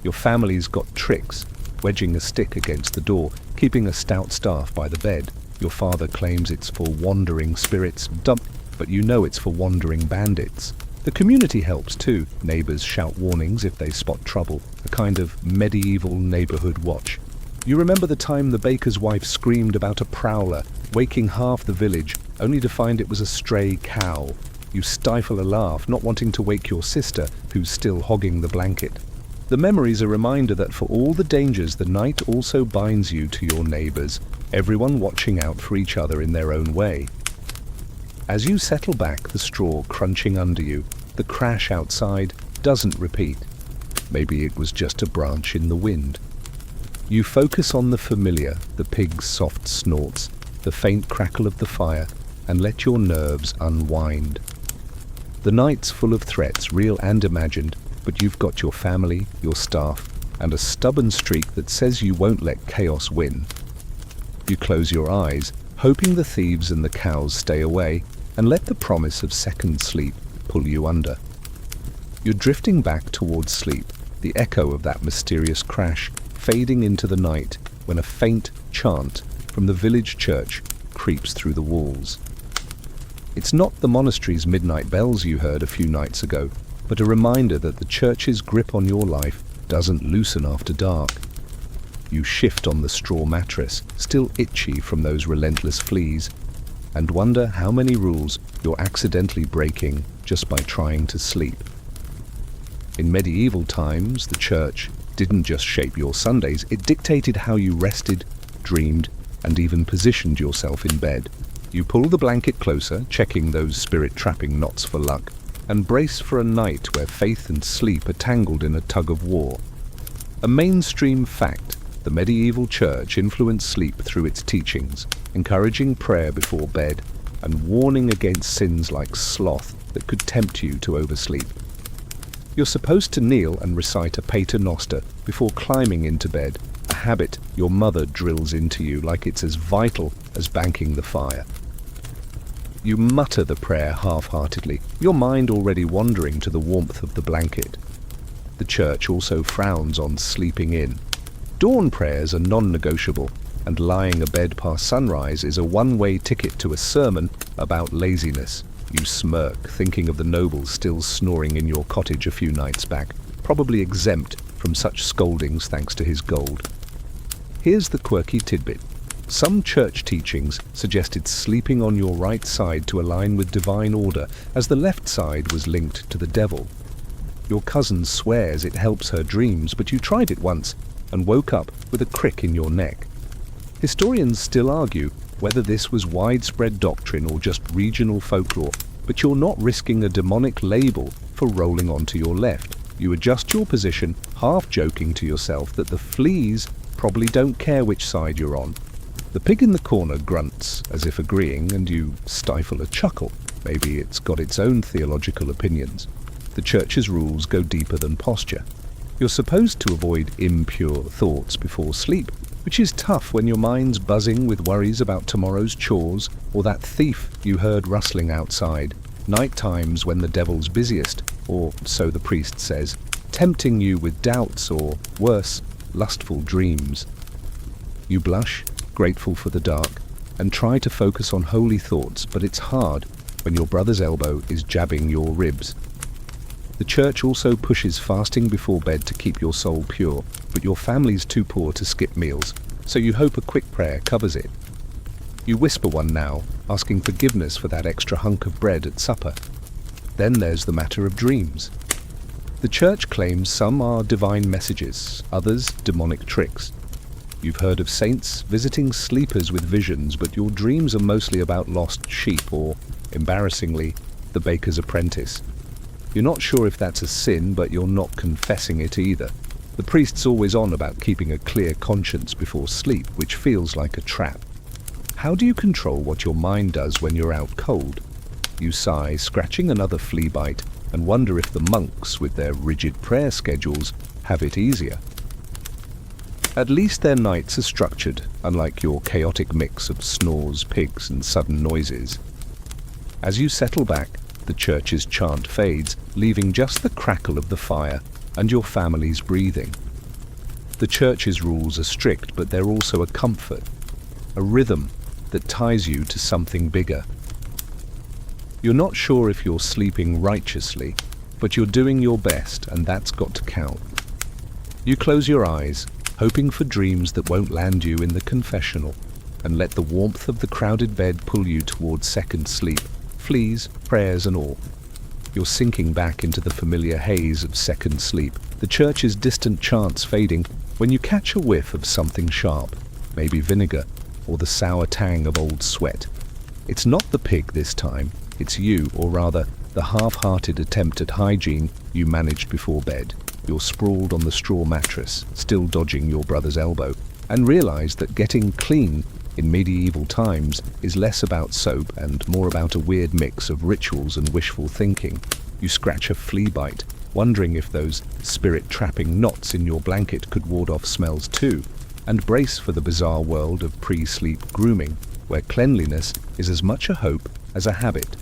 Your family's got tricks, wedging a stick against the door, keeping a stout staff by the bed. Your father claims it's for wandering spirits, but you know it's for wandering bandits. The community helps too. Neighbours shout warnings if they spot trouble, a kind of medieval neighbourhood watch. You remember the time the baker's wife screamed about a prowler, waking half the village, only to find it was a stray cow. You stifle a laugh, not wanting to wake your sister, who's still hogging the blanket. The memory's a reminder that for all the dangers, the night also binds you to your neighbours, everyone watching out for each other in their own way. As you settle back, the straw crunching under you, the crash outside doesn't repeat. Maybe it was just a branch in the wind. You focus on the familiar, the pig's soft snorts, the faint crackle of the fire, and let your nerves unwind. The night's full of threats, real and imagined, but you've got your family, your staff, and a stubborn streak that says you won't let chaos win. You close your eyes, hoping the thieves and the cows stay away, and let the promise of second sleep pull you under. You're drifting back towards sleep, the echo of that mysterious crash fading into the night when a faint chant from the village church creeps through the walls. It's not the monastery's midnight bells you heard a few nights ago, but a reminder that the church's grip on your life doesn't loosen after dark. You shift on the straw mattress, still itchy from those relentless fleas, and wonder how many rules you're accidentally breaking just by trying to sleep. In medieval times, the church didn't just shape your Sundays, it dictated how you rested, dreamed, and even positioned yourself in bed. You pull the blanket closer, checking those spirit-trapping knots for luck, and brace for a night where faith and sleep are tangled in a tug-of-war. A mainstream fact, the medieval church influenced sleep through its teachings, encouraging prayer before bed and warning against sins like sloth that could tempt you to oversleep. You're supposed to kneel and recite a pater noster before climbing into bed, a habit your mother drills into you like it's as vital as banking the fire. You mutter the prayer half-heartedly, your mind already wandering to the warmth of the blanket. The church also frowns on sleeping in. Dawn prayers are non-negotiable, and lying abed past sunrise is a one-way ticket to a sermon about laziness. You smirk, thinking of the nobles still snoring in your cottage a few nights back, probably exempt from such scoldings thanks to his gold. Here's the quirky tidbit. Some church teachings suggested sleeping on your right side to align with divine order, as the left side was linked to the devil. Your cousin swears it helps her dreams, but you tried it once and woke up with a crick in your neck. Historians still argue whether this was widespread doctrine or just regional folklore, but you're not risking a demonic label for rolling onto your left. You adjust your position, half joking to yourself that the fleas probably don't care which side you're on. The pig in the corner grunts as if agreeing, and you stifle a chuckle. Maybe it's got its own theological opinions. The church's rules go deeper than posture. You're supposed to avoid impure thoughts before sleep, which is tough when your mind's buzzing with worries about tomorrow's chores or that thief you heard rustling outside. Night times when the devil's busiest, or so the priest says, tempting you with doubts or, worse, lustful dreams. You blush, grateful for the dark, and try to focus on holy thoughts, but it's hard when your brother's elbow is jabbing your ribs. The church also pushes fasting before bed to keep your soul pure, but your family's too poor to skip meals, so you hope a quick prayer covers it. You whisper one now, asking forgiveness for that extra hunk of bread at supper. Then there's the matter of dreams. The church claims some are divine messages, others demonic tricks. You've heard of saints visiting sleepers with visions, but your dreams are mostly about lost sheep or, embarrassingly, the baker's apprentice. You're not sure if that's a sin, but you're not confessing it either. The priest's always on about keeping a clear conscience before sleep, which feels like a trap. How do you control what your mind does when you're out cold? You sigh, scratching another flea bite, and wonder if the monks, with their rigid prayer schedules, have it easier. At least their nights are structured, unlike your chaotic mix of snores, pigs, and sudden noises. As you settle back, the church's chant fades, leaving just the crackle of the fire and your family's breathing. The church's rules are strict, but they're also a comfort, a rhythm that ties you to something bigger. You're not sure if you're sleeping righteously, but you're doing your best, and that's got to count. You close your eyes, hoping for dreams that won't land you in the confessional, and let the warmth of the crowded bed pull you towards second sleep, fleas, prayers and all. You're sinking back into the familiar haze of second sleep, the church's distant chants fading, when you catch a whiff of something sharp, maybe vinegar, or the sour tang of old sweat. It's not the pig this time, it's you, or rather, the half-hearted attempt at hygiene you managed before bed. You're sprawled on the straw mattress, still dodging your brother's elbow, and realize that getting clean in medieval times is less about soap and more about a weird mix of rituals and wishful thinking. You scratch a flea bite, wondering if those spirit-trapping knots in your blanket could ward off smells too, and brace for the bizarre world of pre-sleep grooming, where cleanliness is as much a hope as a habit.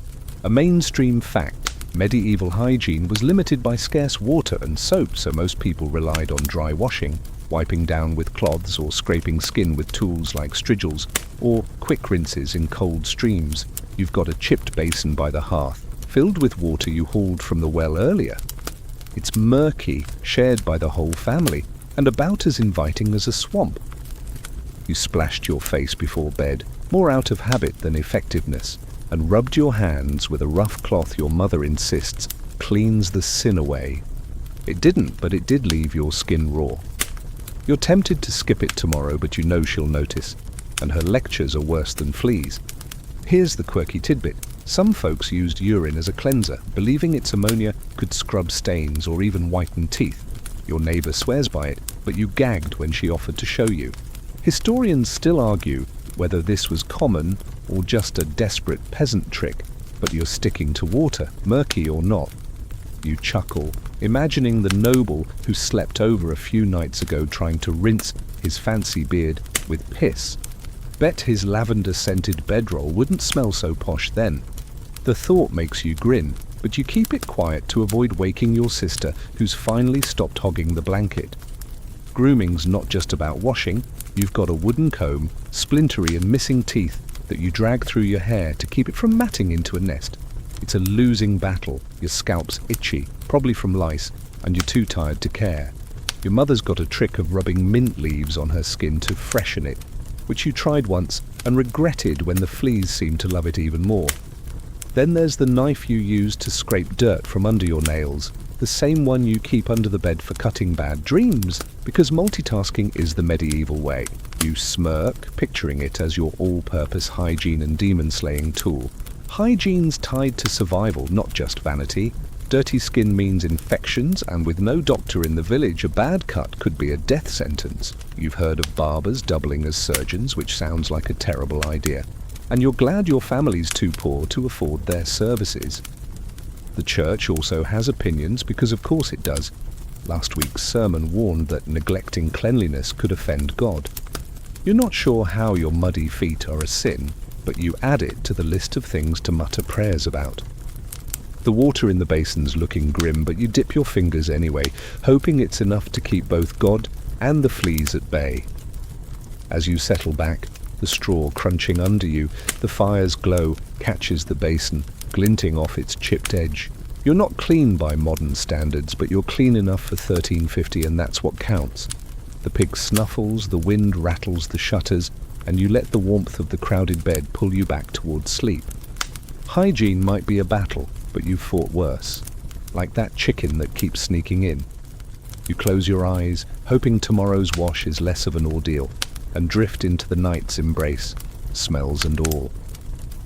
A mainstream fact, medieval hygiene was limited by scarce water and soap, so most people relied on dry washing, wiping down with cloths or scraping skin with tools like strigils, or quick rinses in cold streams. You've got a chipped basin by the hearth, filled with water you hauled from the well earlier. It's murky, shared by the whole family, and about as inviting as a swamp. You splashed your face before bed, more out of habit than effectiveness, and rubbed your hands with a rough cloth your mother insists cleans the sin away. It didn't, but it did leave your skin raw. You're tempted to skip it tomorrow, but you know she'll notice, and her lectures are worse than fleas. Here's the quirky tidbit. Some folks used urine as a cleanser, believing its ammonia could scrub stains or even whiten teeth. Your neighbor swears by it, but you gagged when she offered to show you. Historians still argue whether this was common or just a desperate peasant trick, but you're sticking to water, murky or not. You chuckle, imagining the noble who slept over a few nights ago trying to rinse his fancy beard with piss. Bet his lavender-scented bedroll wouldn't smell so posh then. The thought makes you grin, but you keep it quiet to avoid waking your sister, who's finally stopped hogging the blanket. Grooming's not just about washing. You've got a wooden comb, splintery and missing teeth, that you drag through your hair to keep it from matting into a nest. It's a losing battle. Your scalp's itchy, probably from lice, and you're too tired to care. Your mother's got a trick of rubbing mint leaves on her skin to freshen it, which you tried once and regretted when the fleas seemed to love it even more. Then there's the knife you use to scrape dirt from under your nails, the same one you keep under the bed for cutting bad dreams, because multitasking is the medieval way. You smirk, picturing it as your all-purpose hygiene and demon-slaying tool. Hygiene's tied to survival, not just vanity. Dirty skin means infections, and with no doctor in the village, a bad cut could be a death sentence. You've heard of barbers doubling as surgeons, which sounds like a terrible idea. And you're glad your family's too poor to afford their services. The church also has opinions, because of course it does. Last week's sermon warned that neglecting cleanliness could offend God. You're not sure how your muddy feet are a sin, but you add it to the list of things to mutter prayers about. The water in the basin's looking grim, but you dip your fingers anyway, hoping it's enough to keep both God and the fleas at bay. As you settle back, the straw crunching under you, the fire's glow catches the basin, glinting off its chipped edge. You're not clean by modern standards, but you're clean enough for 1350, and that's what counts. The pig snuffles, the wind rattles the shutters, and you let the warmth of the crowded bed pull you back towards sleep. Hygiene might be a battle, but you've fought worse, like that chicken that keeps sneaking in. You close your eyes, hoping tomorrow's wash is less of an ordeal, and drift into the night's embrace, smells and all.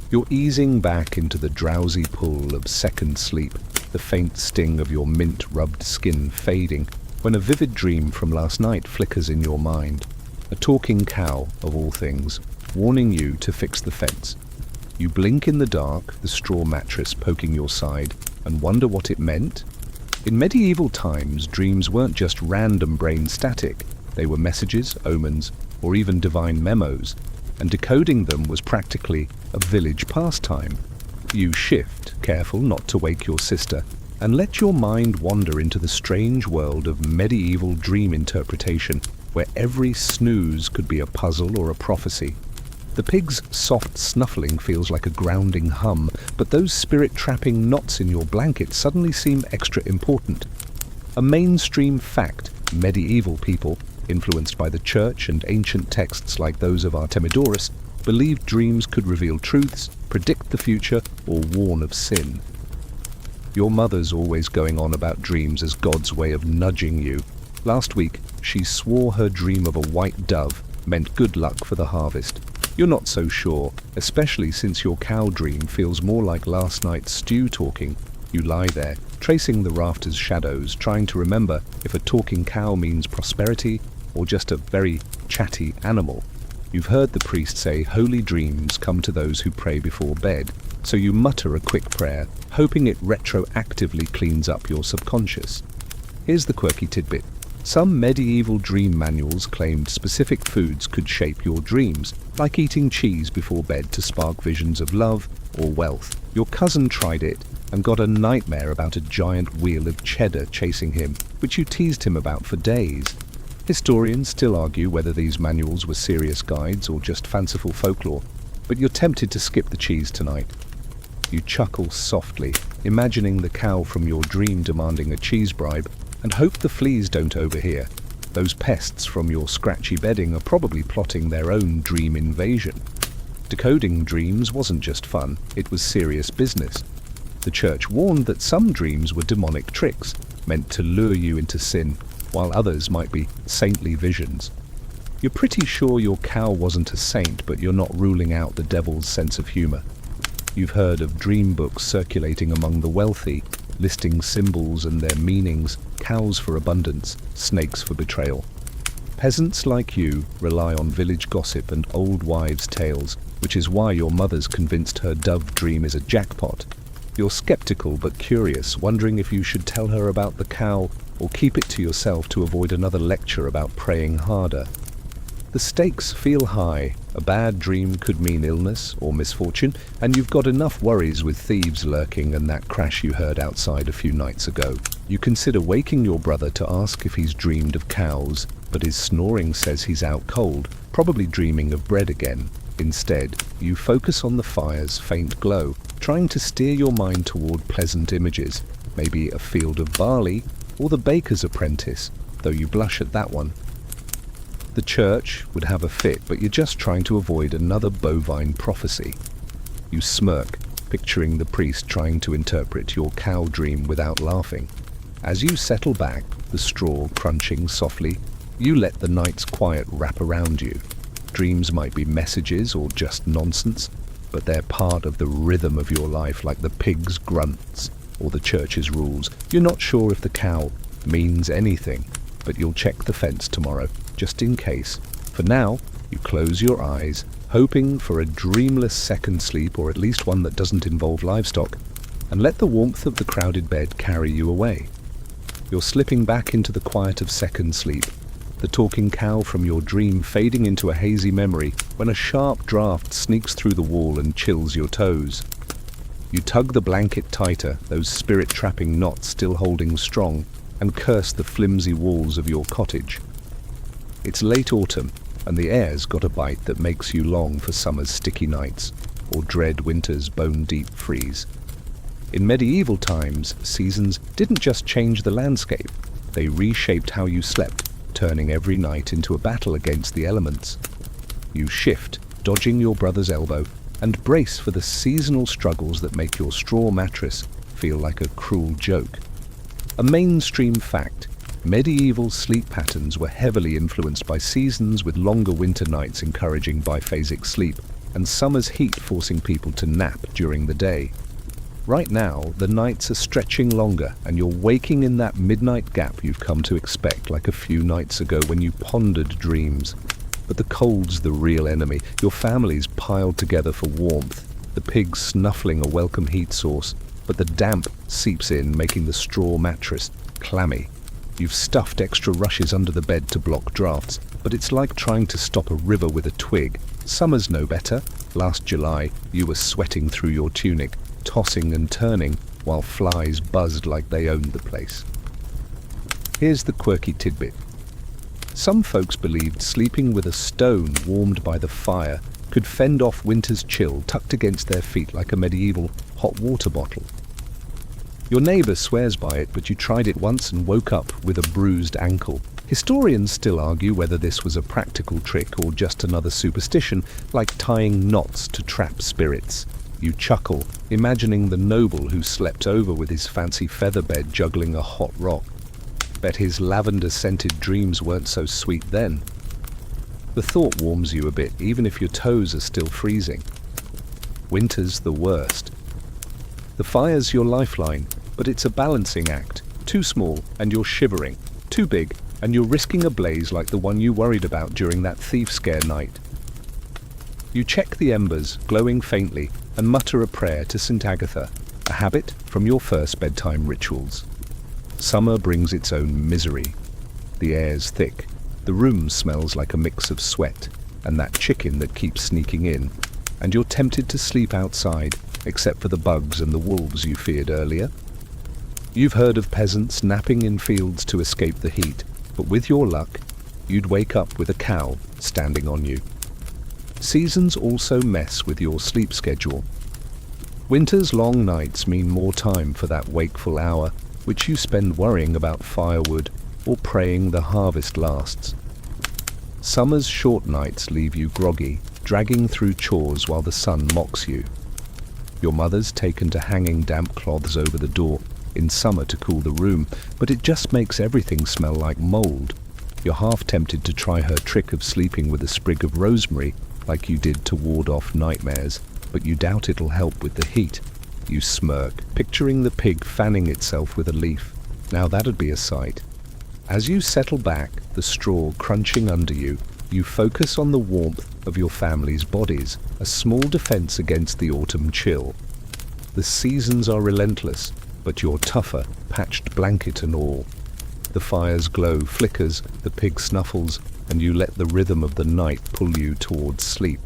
You're easing back into the drowsy pull of second sleep, the faint sting of your mint-rubbed skin fading, when a vivid dream from last night flickers in your mind. A talking cow, of all things, warning you to fix the fence. You blink in the dark, the straw mattress poking your side, and wonder what it meant. In medieval times, dreams weren't just random brain static. They were messages, omens, or even divine memos, and decoding them was practically a village pastime. You shift, careful not to wake your sister, and let your mind wander into the strange world of medieval dream interpretation, where every snooze could be a puzzle or a prophecy. The pig's soft snuffling feels like a grounding hum, but those spirit-trapping knots in your blanket suddenly seem extra important. A mainstream fact: medieval people, influenced by the church and ancient texts like those of Artemidorus, believed dreams could reveal truths, predict the future, or warn of sin. Your mother's always going on about dreams as God's way of nudging you. Last week, she swore her dream of a white dove meant good luck for the harvest. You're not so sure, especially since your cow dream feels more like last night's stew talking. You lie there, tracing the rafters' shadows, trying to remember if a talking cow means prosperity or just a very chatty animal. You've heard the priest say holy dreams come to those who pray before bed, so you mutter a quick prayer, hoping it retroactively cleans up your subconscious. Here's the quirky tidbit. Some medieval dream manuals claimed specific foods could shape your dreams, like eating cheese before bed to spark visions of love or wealth. Your cousin tried it and got a nightmare about a giant wheel of cheddar chasing him, which you teased him about for days. Historians still argue whether these manuals were serious guides or just fanciful folklore, but you're tempted to skip the cheese tonight. You chuckle softly, imagining the cow from your dream demanding a cheese bribe, and hope the fleas don't overhear. Those pests from your scratchy bedding are probably plotting their own dream invasion. Decoding dreams wasn't just fun, it was serious business. The church warned that some dreams were demonic tricks, meant to lure you into sin, while others might be saintly visions. You're pretty sure your cow wasn't a saint, but you're not ruling out the devil's sense of humor. You've heard of dream books circulating among the wealthy, listing symbols and their meanings, cows for abundance, snakes for betrayal. Peasants like you rely on village gossip and old wives' tales, which is why your mother's convinced her dove dream is a jackpot. You're skeptical but curious, wondering if you should tell her about the cow or keep it to yourself to avoid another lecture about praying harder. The stakes feel high. A bad dream could mean illness or misfortune, and you've got enough worries with thieves lurking and that crash you heard outside a few nights ago. You consider waking your brother to ask if he's dreamed of cows, but his snoring says he's out cold, probably dreaming of bread again. Instead, you focus on the fire's faint glow, trying to steer your mind toward pleasant images, maybe a field of barley or the baker's apprentice, though you blush at that one. The church would have a fit, but you're just trying to avoid another bovine prophecy. You smirk, picturing the priest trying to interpret your cow dream without laughing. As you settle back, the straw crunching softly, you let the night's quiet wrap around you. Dreams might be messages or just nonsense, but they're part of the rhythm of your life, like the pig's grunts or the church's rules. You're not sure if the cow means anything, but you'll check the fence tomorrow, just in case. For now, you close your eyes, hoping for a dreamless second sleep, or at least one that doesn't involve livestock, and let the warmth of the crowded bed carry you away. You're slipping back into the quiet of second sleep, the talking cow from your dream fading into a hazy memory when a sharp draft sneaks through the wall and chills your toes. You tug the blanket tighter, those spirit-trapping knots still holding strong, and curse the flimsy walls of your cottage. It's late autumn, and the air's got a bite that makes you long for summer's sticky nights, or dread winter's bone-deep freeze. In medieval times, seasons didn't just change the landscape, they reshaped how you slept, turning every night into a battle against the elements. You shift, dodging your brother's elbow, and brace for the seasonal struggles that make your straw mattress feel like a cruel joke. A mainstream fact, medieval sleep patterns were heavily influenced by seasons, with longer winter nights encouraging biphasic sleep, and summer's heat forcing people to nap during the day. Right now, the nights are stretching longer, and you're waking in that midnight gap you've come to expect, like a few nights ago when you pondered dreams. But the cold's the real enemy. Your family's piled together for warmth, the pigs snuffling a welcome heat source, but the damp seeps in, making the straw mattress clammy. You've stuffed extra rushes under the bed to block drafts, but it's like trying to stop a river with a twig. Summer's no better. Last July, you were sweating through your tunic, tossing and turning, while flies buzzed like they owned the place. Here's the quirky tidbit. Some folks believed sleeping with a stone warmed by the fire could fend off winter's chill tucked against their feet like a medieval hot water bottle. Your neighbour swears by it, but you tried it once and woke up with a bruised ankle. Historians still argue whether this was a practical trick or just another superstition, like tying knots to trap spirits. You chuckle, imagining the noble who slept over with his fancy feather bed juggling a hot rock. Bet his lavender-scented dreams weren't so sweet then. The thought warms you a bit, even if your toes are still freezing. Winter's the worst. The fire's your lifeline, but it's a balancing act. Too small, and you're shivering. Too big, and you're risking a blaze like the one you worried about during that thief scare night. You check the embers, glowing faintly, and mutter a prayer to St. Agatha, a habit from your first bedtime rituals. Summer brings its own misery. The air's thick, the room smells like a mix of sweat and that chicken that keeps sneaking in, and you're tempted to sleep outside, except for the bugs and the wolves you feared earlier. You've heard of peasants napping in fields to escape the heat, but with your luck, you'd wake up with a cow standing on you. Seasons also mess with your sleep schedule. Winter's long nights mean more time for that wakeful hour, which you spend worrying about firewood or praying the harvest lasts. Summer's short nights leave you groggy, dragging through chores while the sun mocks you. Your mother's taken to hanging damp cloths over the door in summer to cool the room, but it just makes everything smell like mold. You're half tempted to try her trick of sleeping with a sprig of rosemary, like you did to ward off nightmares, but you doubt it'll help with the heat. You smirk, picturing the pig fanning itself with a leaf. Now that'd be a sight. As you settle back, the straw crunching under you, you focus on the warmth of your family's bodies, a small defense against the autumn chill. The seasons are relentless, but you're tougher, patched blanket and all. The fire's glow flickers, the pig snuffles, and you let the rhythm of the night pull you towards sleep.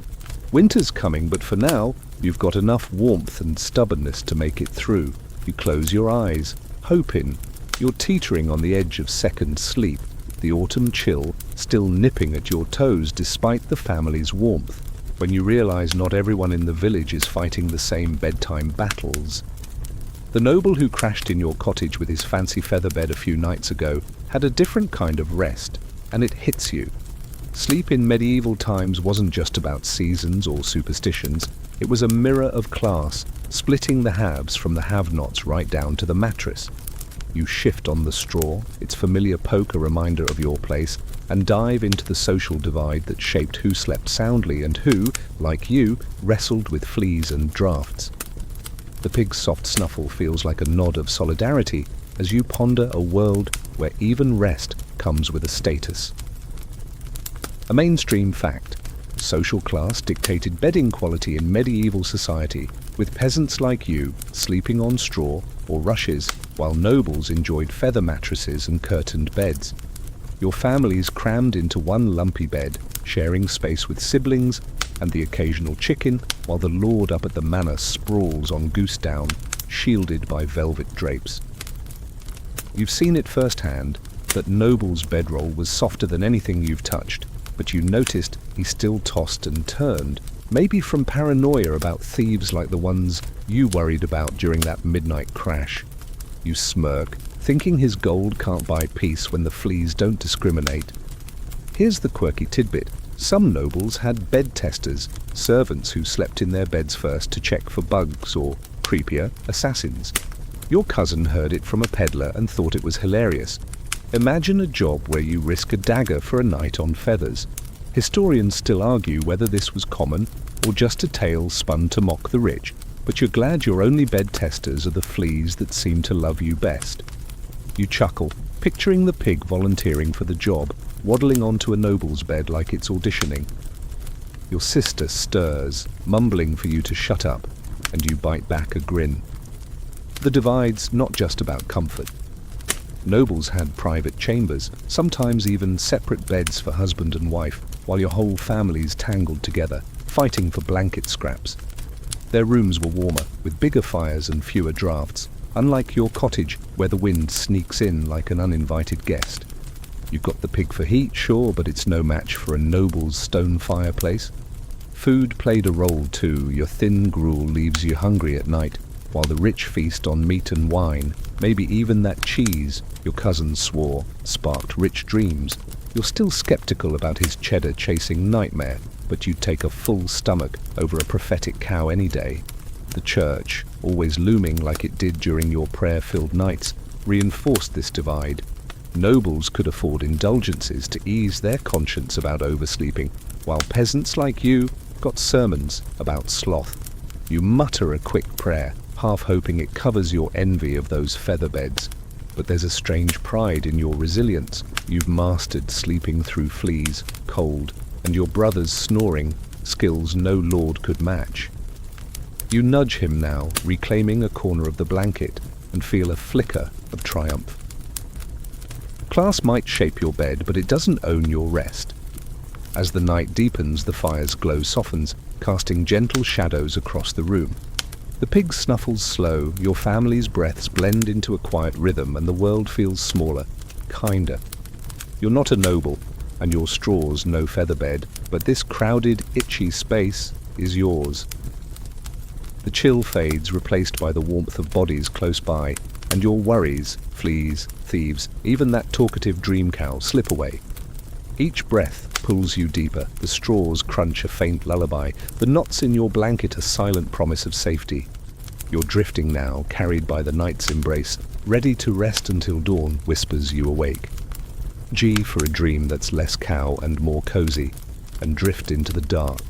Winter's coming, but for now, you've got enough warmth and stubbornness to make it through. You close your eyes, hoping. You're teetering on the edge of second sleep, the autumn chill still nipping at your toes despite the family's warmth, when you realize not everyone in the village is fighting the same bedtime battles. The noble who crashed in your cottage with his fancy feather bed a few nights ago had a different kind of rest, and it hits you. Sleep in medieval times wasn't just about seasons or superstitions, it was a mirror of class, splitting the haves from the have-nots right down to the mattress. You shift on the straw, its familiar poke a reminder of your place, and dive into the social divide that shaped who slept soundly and who, like you, wrestled with fleas and drafts. The pig's soft snuffle feels like a nod of solidarity as you ponder a world where even rest comes with a status. A mainstream fact: social class dictated bedding quality in medieval society, with peasants like you sleeping on straw or rushes, while nobles enjoyed feather mattresses and curtained beds. Your families crammed into one lumpy bed, sharing space with siblings and the occasional chicken, while the lord up at the manor sprawls on goose down, shielded by velvet drapes. You've seen it firsthand that noble's bedroll was softer than anything you've touched, but you noticed he still tossed and turned, maybe from paranoia about thieves like the ones you worried about during that midnight crash. You smirk, thinking his gold can't buy peace when the fleas don't discriminate. Here's the quirky tidbit. Some nobles had bed testers, servants who slept in their beds first to check for bugs or, creepier, assassins. Your cousin heard it from a peddler and thought it was hilarious. Imagine a job where you risk a dagger for a night on feathers. Historians still argue whether this was common or just a tale spun to mock the rich, but you're glad your only bed testers are the fleas that seem to love you best. You chuckle, picturing the pig volunteering for the job, waddling onto a noble's bed like it's auditioning. Your sister stirs, mumbling for you to shut up, and you bite back a grin. The divide's not just about comfort. Nobles had private chambers, sometimes even separate beds for husband and wife, while your whole family's tangled together, fighting for blanket scraps. Their rooms were warmer, with bigger fires and fewer drafts, unlike your cottage where the wind sneaks in like an uninvited guest. You've got the pig for heat, sure, but it's no match for a noble's stone fireplace. Food played a role too. Your thin gruel leaves you hungry at night, while the rich feast on meat and wine, maybe even that cheese your cousin swore sparked rich dreams. You're still skeptical about his cheddar-chasing nightmare, but you'd take a full stomach over a prophetic cow any day. The church, always looming like it did during your prayer-filled nights, reinforced this divide. Nobles could afford indulgences to ease their conscience about oversleeping, while peasants like you got sermons about sloth. You mutter a quick prayer, half hoping it covers your envy of those feather beds. But there's a strange pride in your resilience. You've mastered sleeping through fleas, cold, and your brother's snoring, skills no lord could match. You nudge him now, reclaiming a corner of the blanket, and feel a flicker of triumph. Class might shape your bed, but it doesn't own your rest. As the night deepens, the fire's glow softens, casting gentle shadows across the room. The pig snuffles slow, your family's breaths blend into a quiet rhythm, and the world feels smaller, kinder. You're not a noble, and your straw's no feather bed, but this crowded, itchy space is yours. The chill fades, replaced by the warmth of bodies close by, and your worries, fleas, thieves, even that talkative dream cow slip away. Each breath pulls you deeper, the straws crunch a faint lullaby, the knots in your blanket a silent promise of safety. You're drifting now, carried by the night's embrace, ready to rest until dawn whispers you awake. G for a dream that's less cow and more cozy, and drift into the dark.